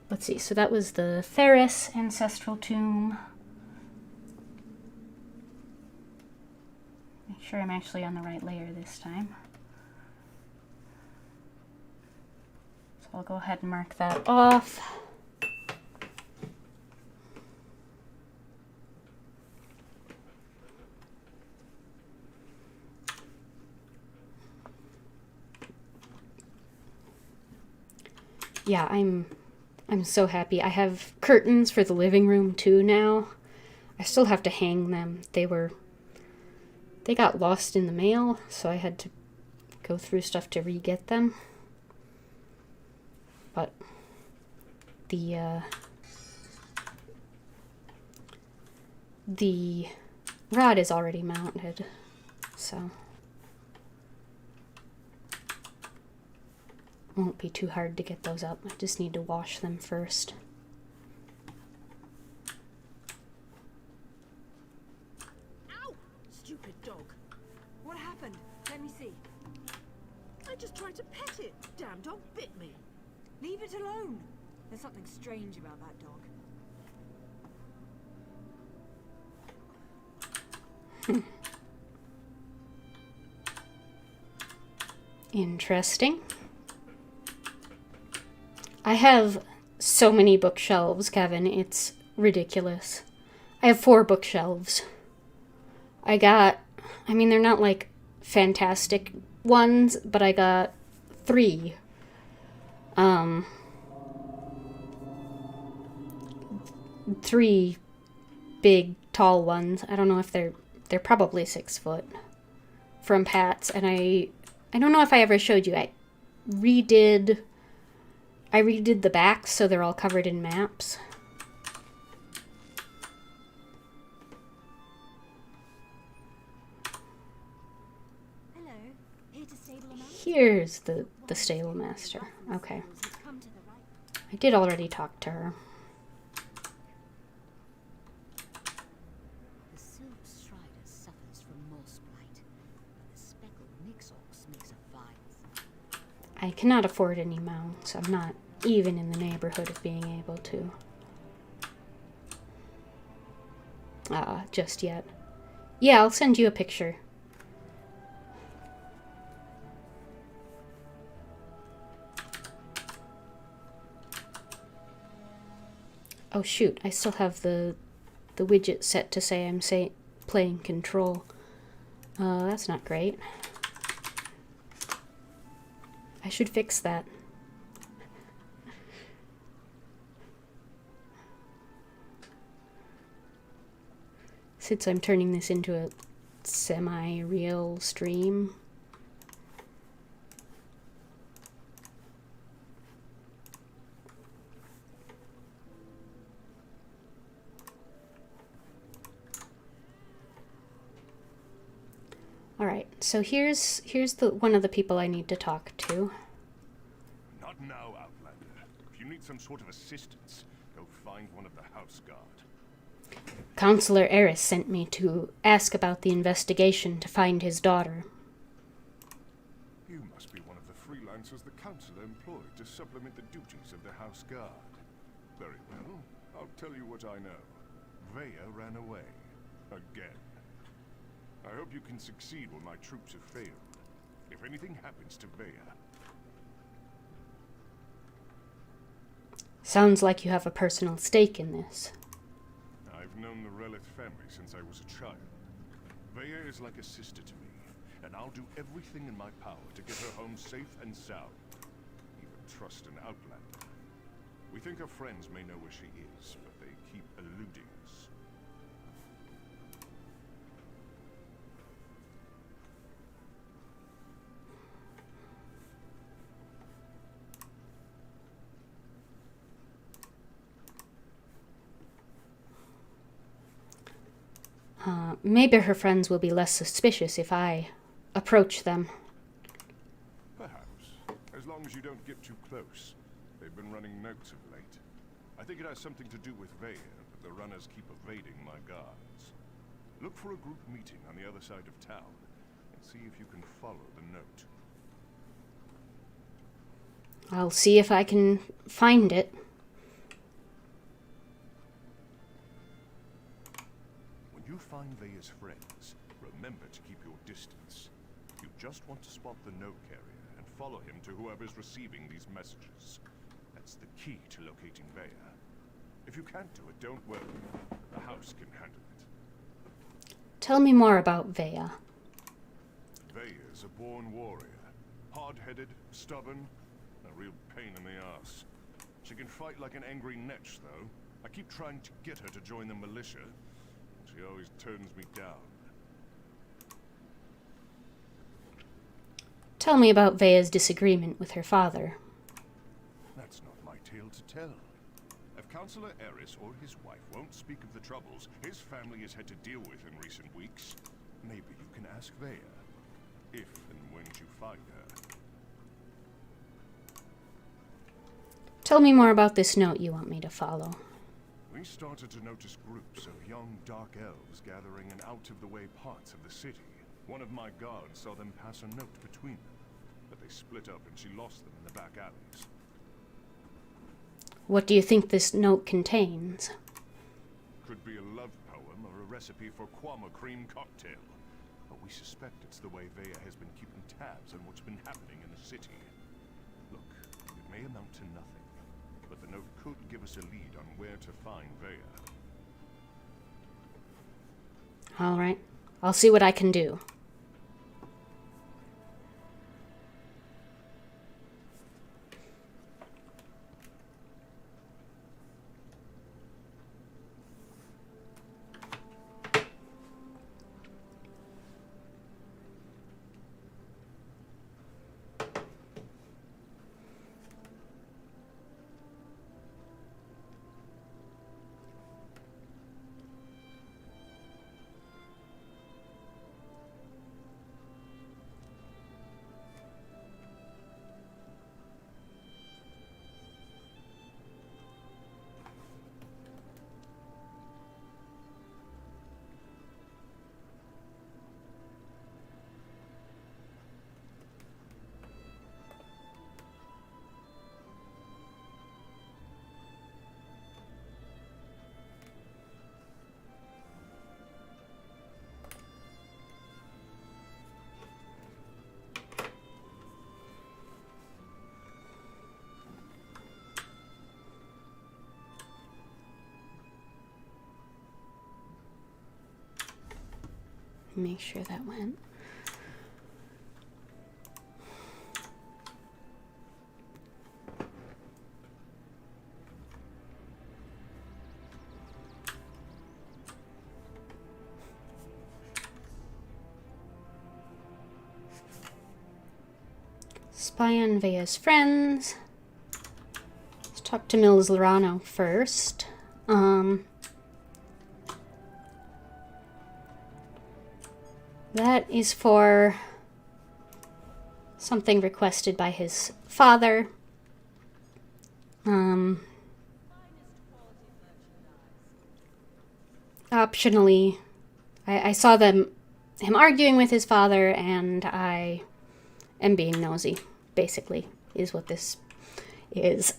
Let's see, so that was the Theris ancestral tomb. Make sure I'm actually on the right layer this time. So I'll go ahead and mark that off. Yeah, I'm so happy. I have curtains for the living room too now. I still have to hang them. They got lost in the mail, so I had to go through stuff to re-get them. But the rod is already mounted, so won't be too hard to get those up. I just need to wash them first.
Ow! Stupid dog. What happened? Let me see. I just tried to pet it. Damn dog bit me.
Leave it alone. There's something strange about that dog.
Interesting. I have so many bookshelves, Kevin. It's ridiculous. I have 4 bookshelves. They're not like fantastic ones, but I got 3. 3 big, tall ones. I don't know if they're probably 6 foot from Pat's, and I don't know if I ever showed you. I redid the backs so they're all covered in maps.
Hello. Here to stable a master?
Here's the stable master. Okay.
Come to the right.
I did already talk to her.
The Silk Strider suffers from moss blight, but the speckled Nixox makes a vile.
I cannot afford any mounts. I'm not even in the neighborhood of being able to. Just yet. Yeah, I'll send you a picture. Oh shoot, I still have the widget set to say I'm playing control. That's not great. I should fix that. Since I'm turning this into a semi-real stream. Alright, so here's the one of the people I need to talk to.
Not now, Outlander. If you need some sort of assistance, go find one of the house guard.
Counselor Eris sent me to ask about the investigation to find his daughter.
You must be one of the freelancers the council employed to supplement the duties of the house guard. Very well. I'll tell you what I know. Vaya ran away. Again. I hope you can succeed when my troops have failed. If anything happens to Vaya...
Sounds like you have a personal stake in this.
I've known the Relith family since I was a child. Vaya is like a sister to me, and I'll do everything in my power to get her home safe and sound. Even trust an Outlander. We think her friends may know where she is, but they keep eluding us.
Maybe her friends will be less suspicious if I approach them.
Perhaps. As long as you don't get too close. They've been running notes of late. I think it has something to do with Vaya, but the runners keep evading my guards. Look for a group meeting on the other side of town, and see if you can follow the note.
I'll see if I can find it.
When you find Veya's friends, remember to keep your distance. You just want to spot the note carrier and follow him to whoever's receiving these messages. That's the key to locating Veya. If you can't do it, don't worry. The house can handle it.
Tell me more about Veya.
Veya's a born warrior. Hard-headed, stubborn, a real pain in the ass. She can fight like an angry netch, though. I keep trying to get her to join the militia. She always turns me down.
Tell me about Veya's disagreement with her father.
That's not my tale to tell. If Councillor Eris or his wife won't speak of the troubles his family has had to deal with in recent weeks, maybe you can ask Veya. If and when you find her.
Tell me more about this note you want me to follow.
We started to notice groups of young dark elves gathering in out-of-the-way parts of the city. One of my guards saw them pass a note between them, but they split up and she lost them in the back alleys.
What do you think this note contains?
Could be a love poem or a recipe for Kwama cream cocktail. But we suspect it's the way Veya has been keeping tabs on what's been happening in the city. Look, it may amount to nothing, but the note could give us a lead on where to find Veya.
All right. I'll see what I can do. Make sure that went. Spy on Veya's friends. Let's talk to Mills Lorano first. That is for something requested by his father. Optionally, I saw him arguing with his father, and I am being nosy, basically, is what this is.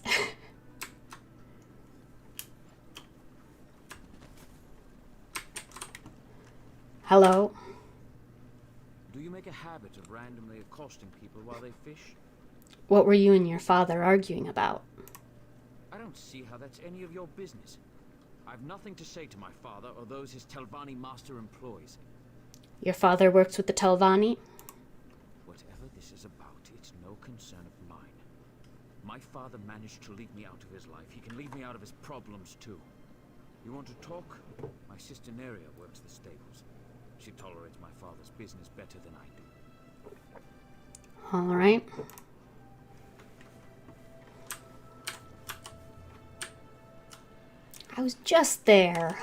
Hello?
Do you make a habit of randomly accosting people while they fish?
What were you and your father arguing about?
I don't see how that's any of your business. I've nothing to say to my father or those his Telvanni master employs.
Your father works with the Telvanni?
Whatever this is about, it's no concern of mine. My father managed to leave me out of his life. He can leave me out of his problems too. You want to talk? My sister Neria works the stables. She tolerates my father's business better than I do.
All right. I was just there.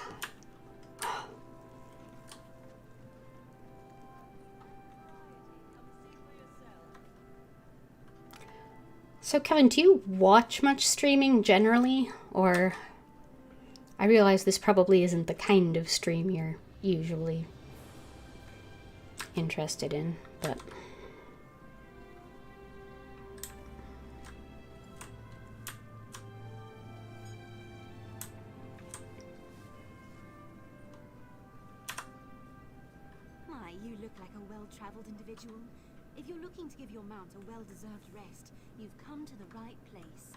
So, Kevin, do you watch much streaming generally? Or I realize this probably isn't the kind of stream you're usually interested in, but
look like a well-traveled individual. If you're looking to give your mount a well-deserved rest, you've come to the right place.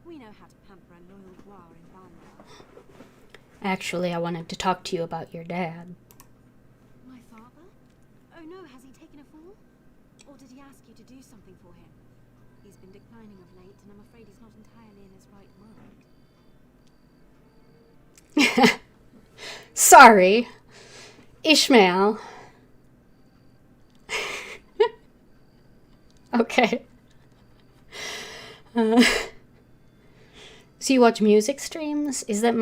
We know how to pamper a loyal guar in Balmora.
Actually, I wanted to talk to you about your dad.
My father? Oh no, has he taken a fall? Or did he ask you to do something for him? He's been declining of late, and I'm afraid he's not entirely in his right mind.
Sorry, Ishmael. Okay. So you watch music streams? Is that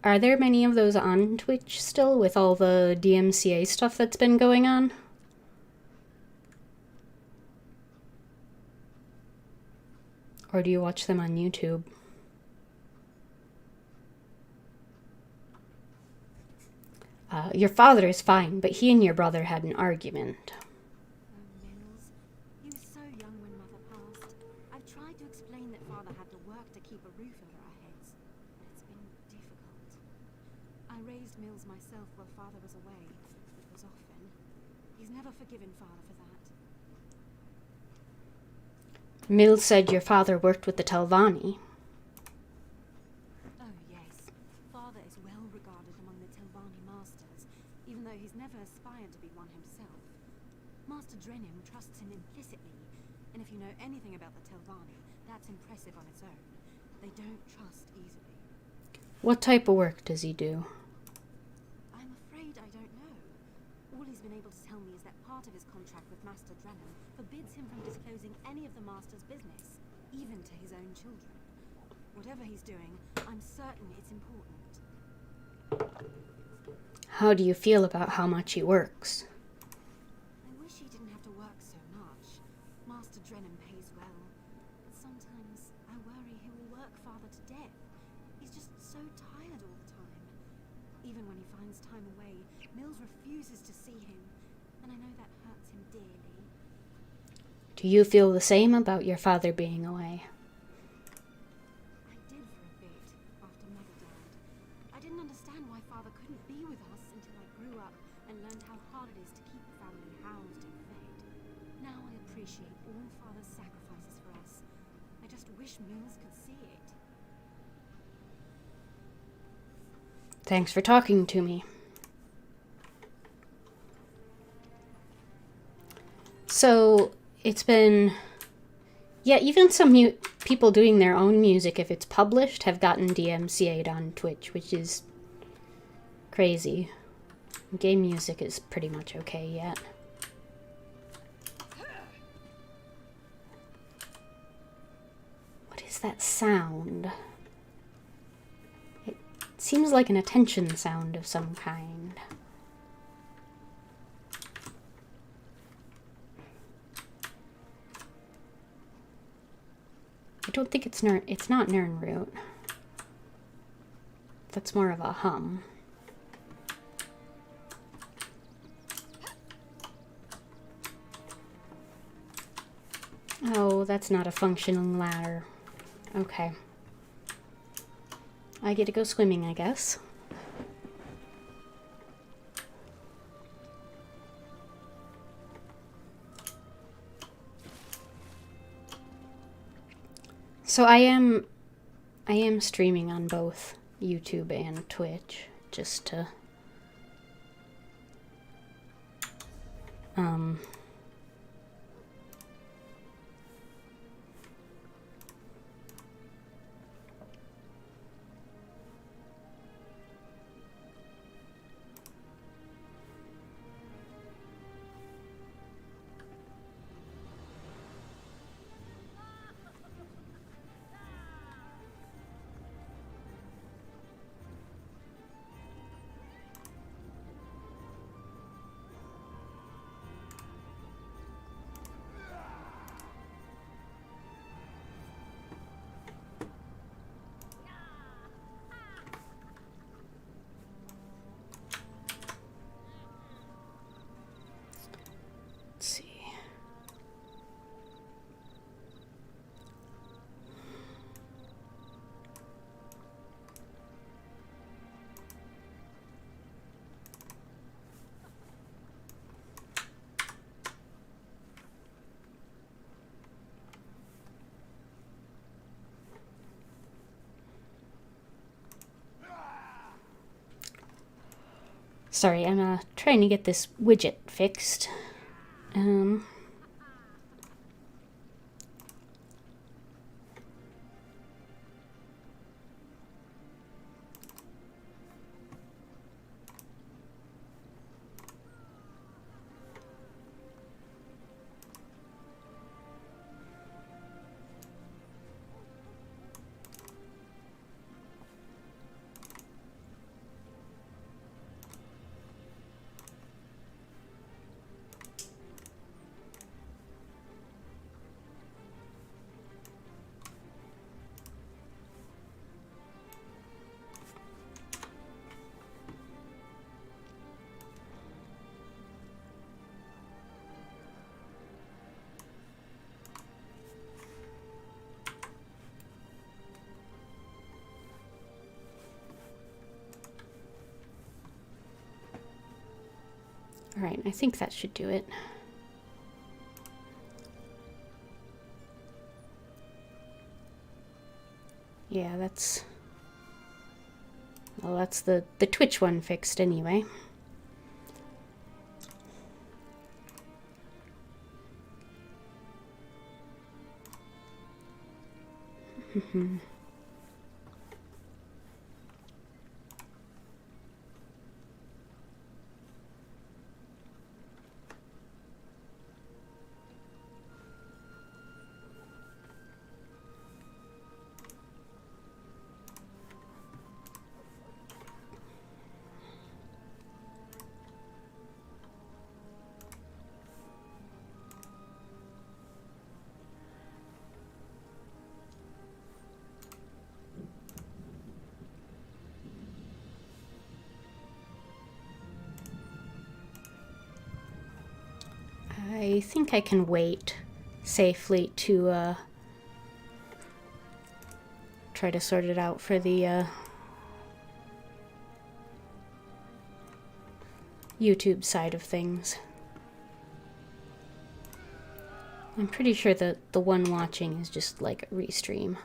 are there many of those on Twitch still with all the DMCA stuff that's been going on? Or do you watch them on YouTube? Your father is fine, but he and your brother had an argument.
Oh, Mills. He was so young when Mother passed. I've tried to explain that Father had to work to keep a roof over our heads, but it's been difficult. I raised Mills myself while Father was away. It was often. He's never forgiven Father for that.
Mills said your father worked with the Telvanni.
Oh, yes. Father is well regarded among the Telvanni masters, even though he's never aspired to be one himself. Master Drennan trusts him implicitly, and if you know anything about the Telvanni, that's impressive on its own. They don't trust easily.
What type of work does he do?
I'm afraid I don't know. All he's been able to tell me is that part of his contract with Master Drennan forbids him from disclosing any of the Master's business, even to his own children. Whatever he's doing, I'm certain it's important.
How do you feel about how much he works?
I wish he didn't have to work so much. Master Drennan pays well. But sometimes I worry he will work Father to death. He's just so tired all the time. Even when he finds time away, Mills refuses to see him. And I know that hurts him dearly.
Do you feel the same about your father being away?
I did for a bit, after Mother died. I didn't understand why Father couldn't be with us until I grew up and learned how hard it is to keep the family housed and fed. Now I appreciate all Father's sacrifices for us. I just wish Mills could see it.
Thanks for talking to me. So, it's been... Yeah, even some people doing their own music, if it's published, have gotten DMCA'd on Twitch, which is crazy. Game music is pretty much okay yet. What is that sound? It seems like an attention sound of some kind. I don't think it's not Nernroot. That's more of a hum. Oh, that's not a functioning ladder. Okay. I get to go swimming, I guess. So I am streaming on both YouTube and Twitch, just to Sorry, I'm trying to get this widget fixed. Alright, I think that should do it. Yeah, that's... Well, that's the Twitch one fixed anyway. I think I can wait safely to try to sort it out for the YouTube side of things. I'm pretty sure that the one watching is just like a restream.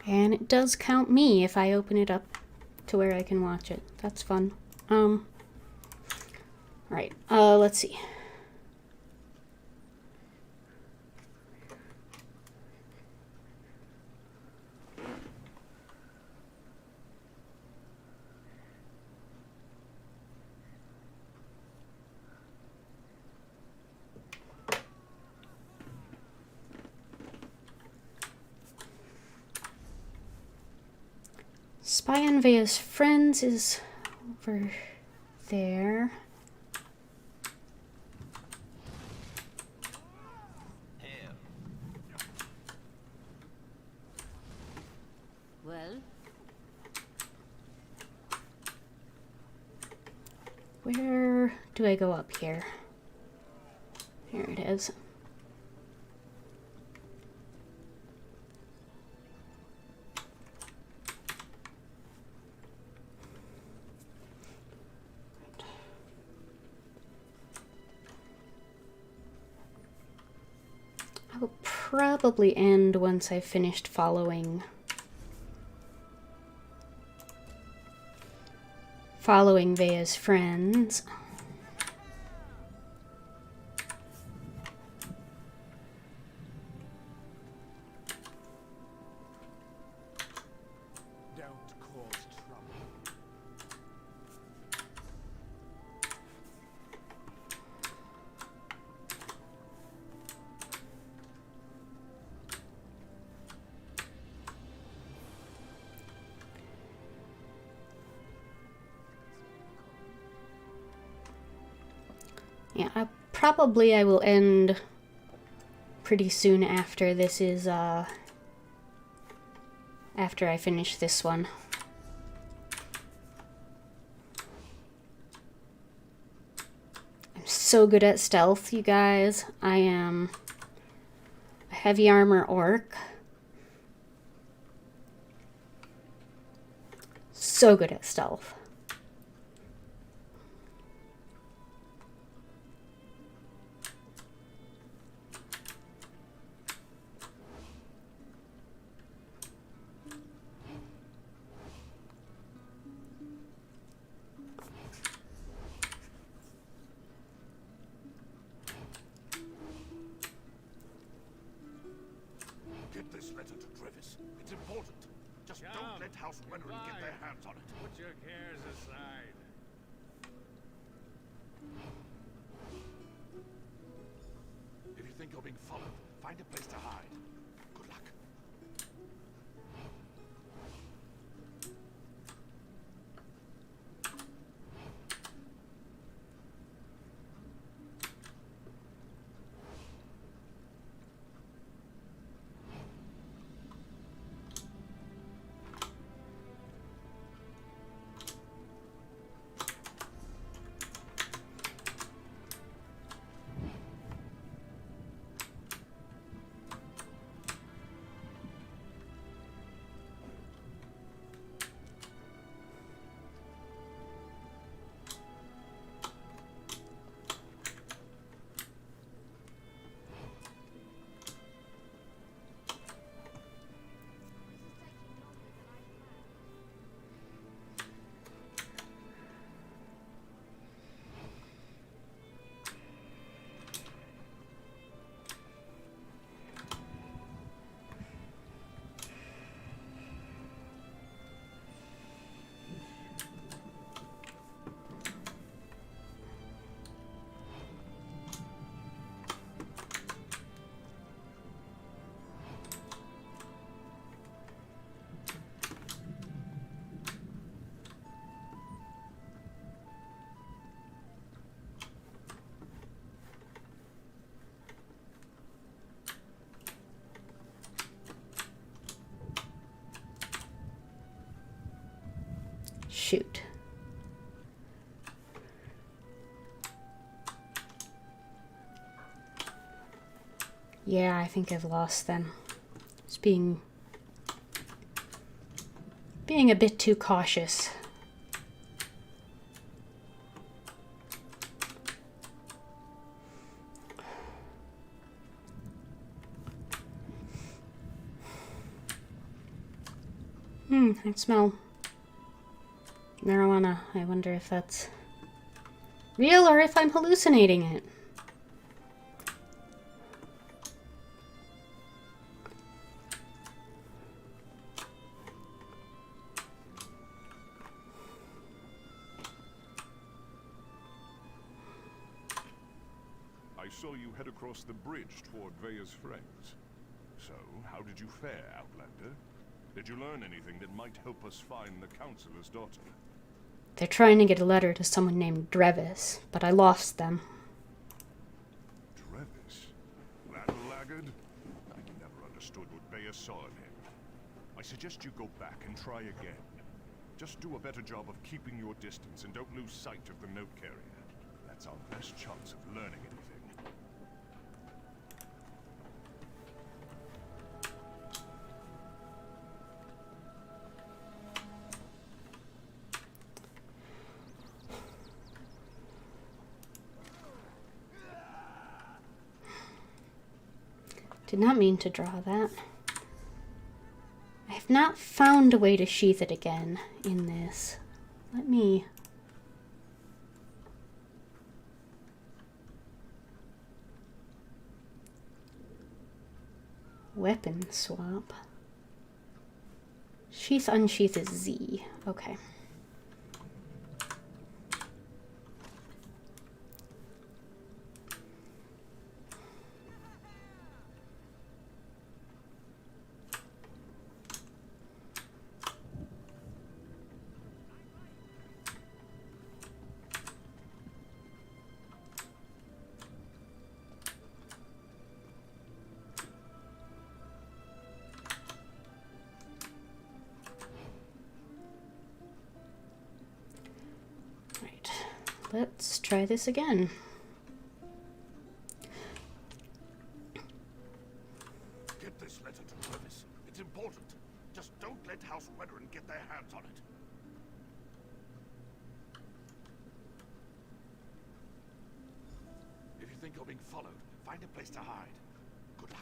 And it does count me if I open it up to where I can watch it. That's fun. Right, let's see. Spy on Vea's friends is over there.
Well,
Where do I go up here? Here it is. I will probably end once I've finished following Vea's friends. Yeah, I'll probably I will end pretty soon after this is, after I finish this one. I'm so good at stealth, you guys. I am a heavy armor orc. So good at stealth.
Get this letter to Trevis. It's important. Just don't let House Weathering get their hands on it.
Put your cares aside.
If you think you're being followed, find a place to hide. Good luck.
Shoot. Yeah, I think I've lost them. Just being a bit too cautious. I smell marijuana. I wonder if that's real or if I'm hallucinating it.
I saw you head across the bridge toward Veya's friends. So, how did you fare, Outlander? Did you learn anything that might help us find the Counselor's daughter?
They're trying to get a letter to someone named Drevis, but I lost them.
Trevis? That laggard? I never understood what Veya saw in him. I suggest you go back and try again. Just do a better job of keeping your distance and don't lose sight of the note carrier. That's our best chance of learning anything.
Did not mean to draw that. I have not found a way to sheath it again in this. Let me... Weapon swap. Sheath unsheath is Z. Okay. let's try this again.
Get this letter to Travis. It's important. Just don't let House Weatherin get their hands on it. If you think you're being followed, find a place to hide. Good luck.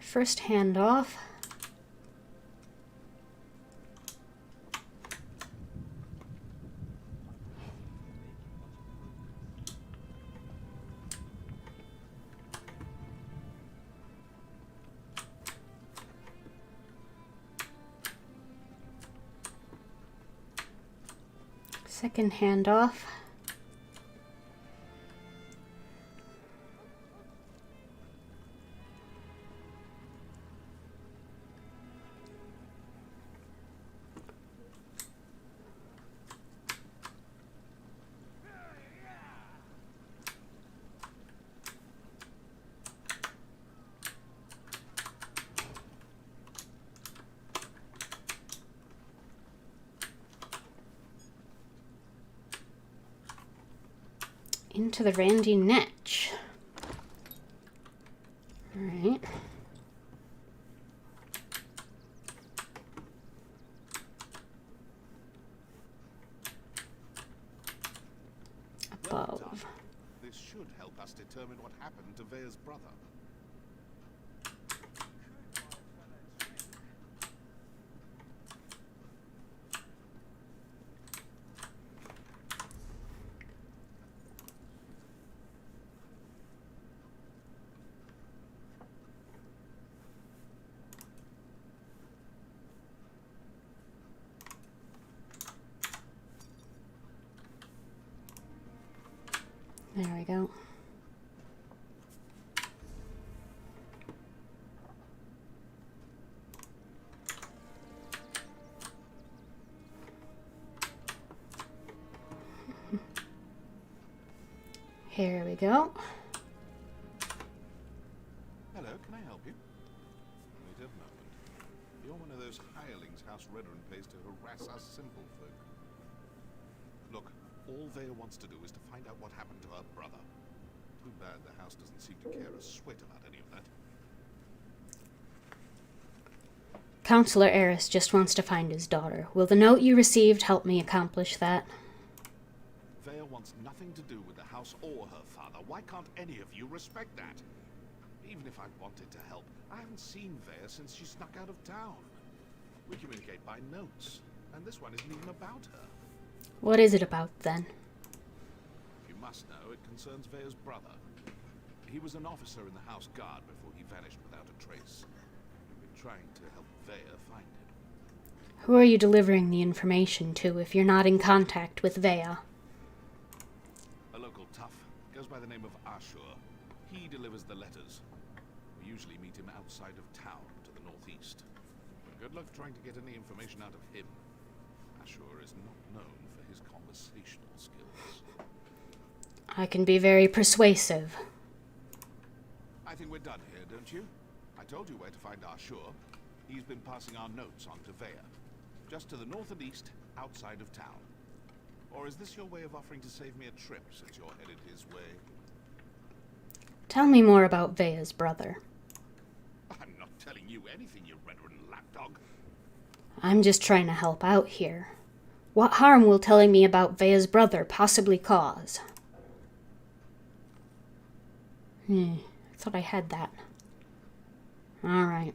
First hand off. Second hand off. Into the Randy niche. Alright. Above.
This should help us determine what happened to Vea's brother.
There we go. Here we go.
Hello, can I help you? Wait a moment. You're one of those hirelings House Weatherin pays to harass us simple folk. Look, all Vea wants to do is to find out what happened to her brother. Too bad the house doesn't seem to care a swit about any of that.
Counselor Eris just wants to find his daughter. Will the note you received help me accomplish that?
Vea wants nothing to do with the house or her father. Why can't any of you respect that? Even if I wanted to help, I haven't seen Vea since she snuck out of town. We communicate by notes, and this one isn't even about her.
What is it about, then?
You must know, it concerns Vea's brother. He was an officer in the House Guard before he vanished without a trace. We've been trying to help Vea find him.
Who are you delivering the information to if you're not in contact with Vea?
A local tough. Goes by the name of Ashur. He delivers the letters. We usually meet him outside of town to the northeast. But good luck trying to get any information out of him. Ashur is not known for his conversational skills.
I can be very persuasive.
I think we're done here, don't you? I told you where to find Ashur. He's been passing our notes on to Vea. Just to the north and east, outside of town. Or is this your way of offering to save me a trip, since you're headed his way?
Tell me more about Vea's brother.
I'm not telling you anything, you Weatherin lapdog.
I'm just trying to help out here. What harm will telling me about Vea's brother possibly cause? I thought I had that. Alright.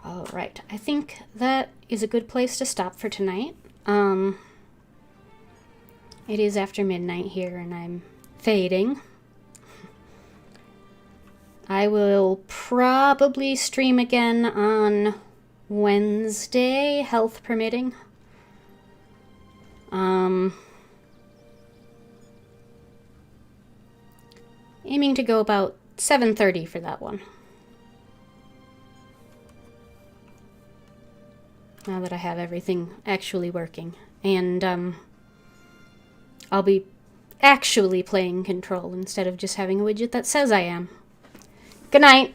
Oh. Right, I think that is a good place to stop for tonight. It is after midnight here and I'm fading. I will probably stream again on Wednesday, health permitting. Aiming to go about 7:30 for that one. Now that I have everything actually working. And, I'll be actually playing Control instead of just having a widget that says I am. Good night.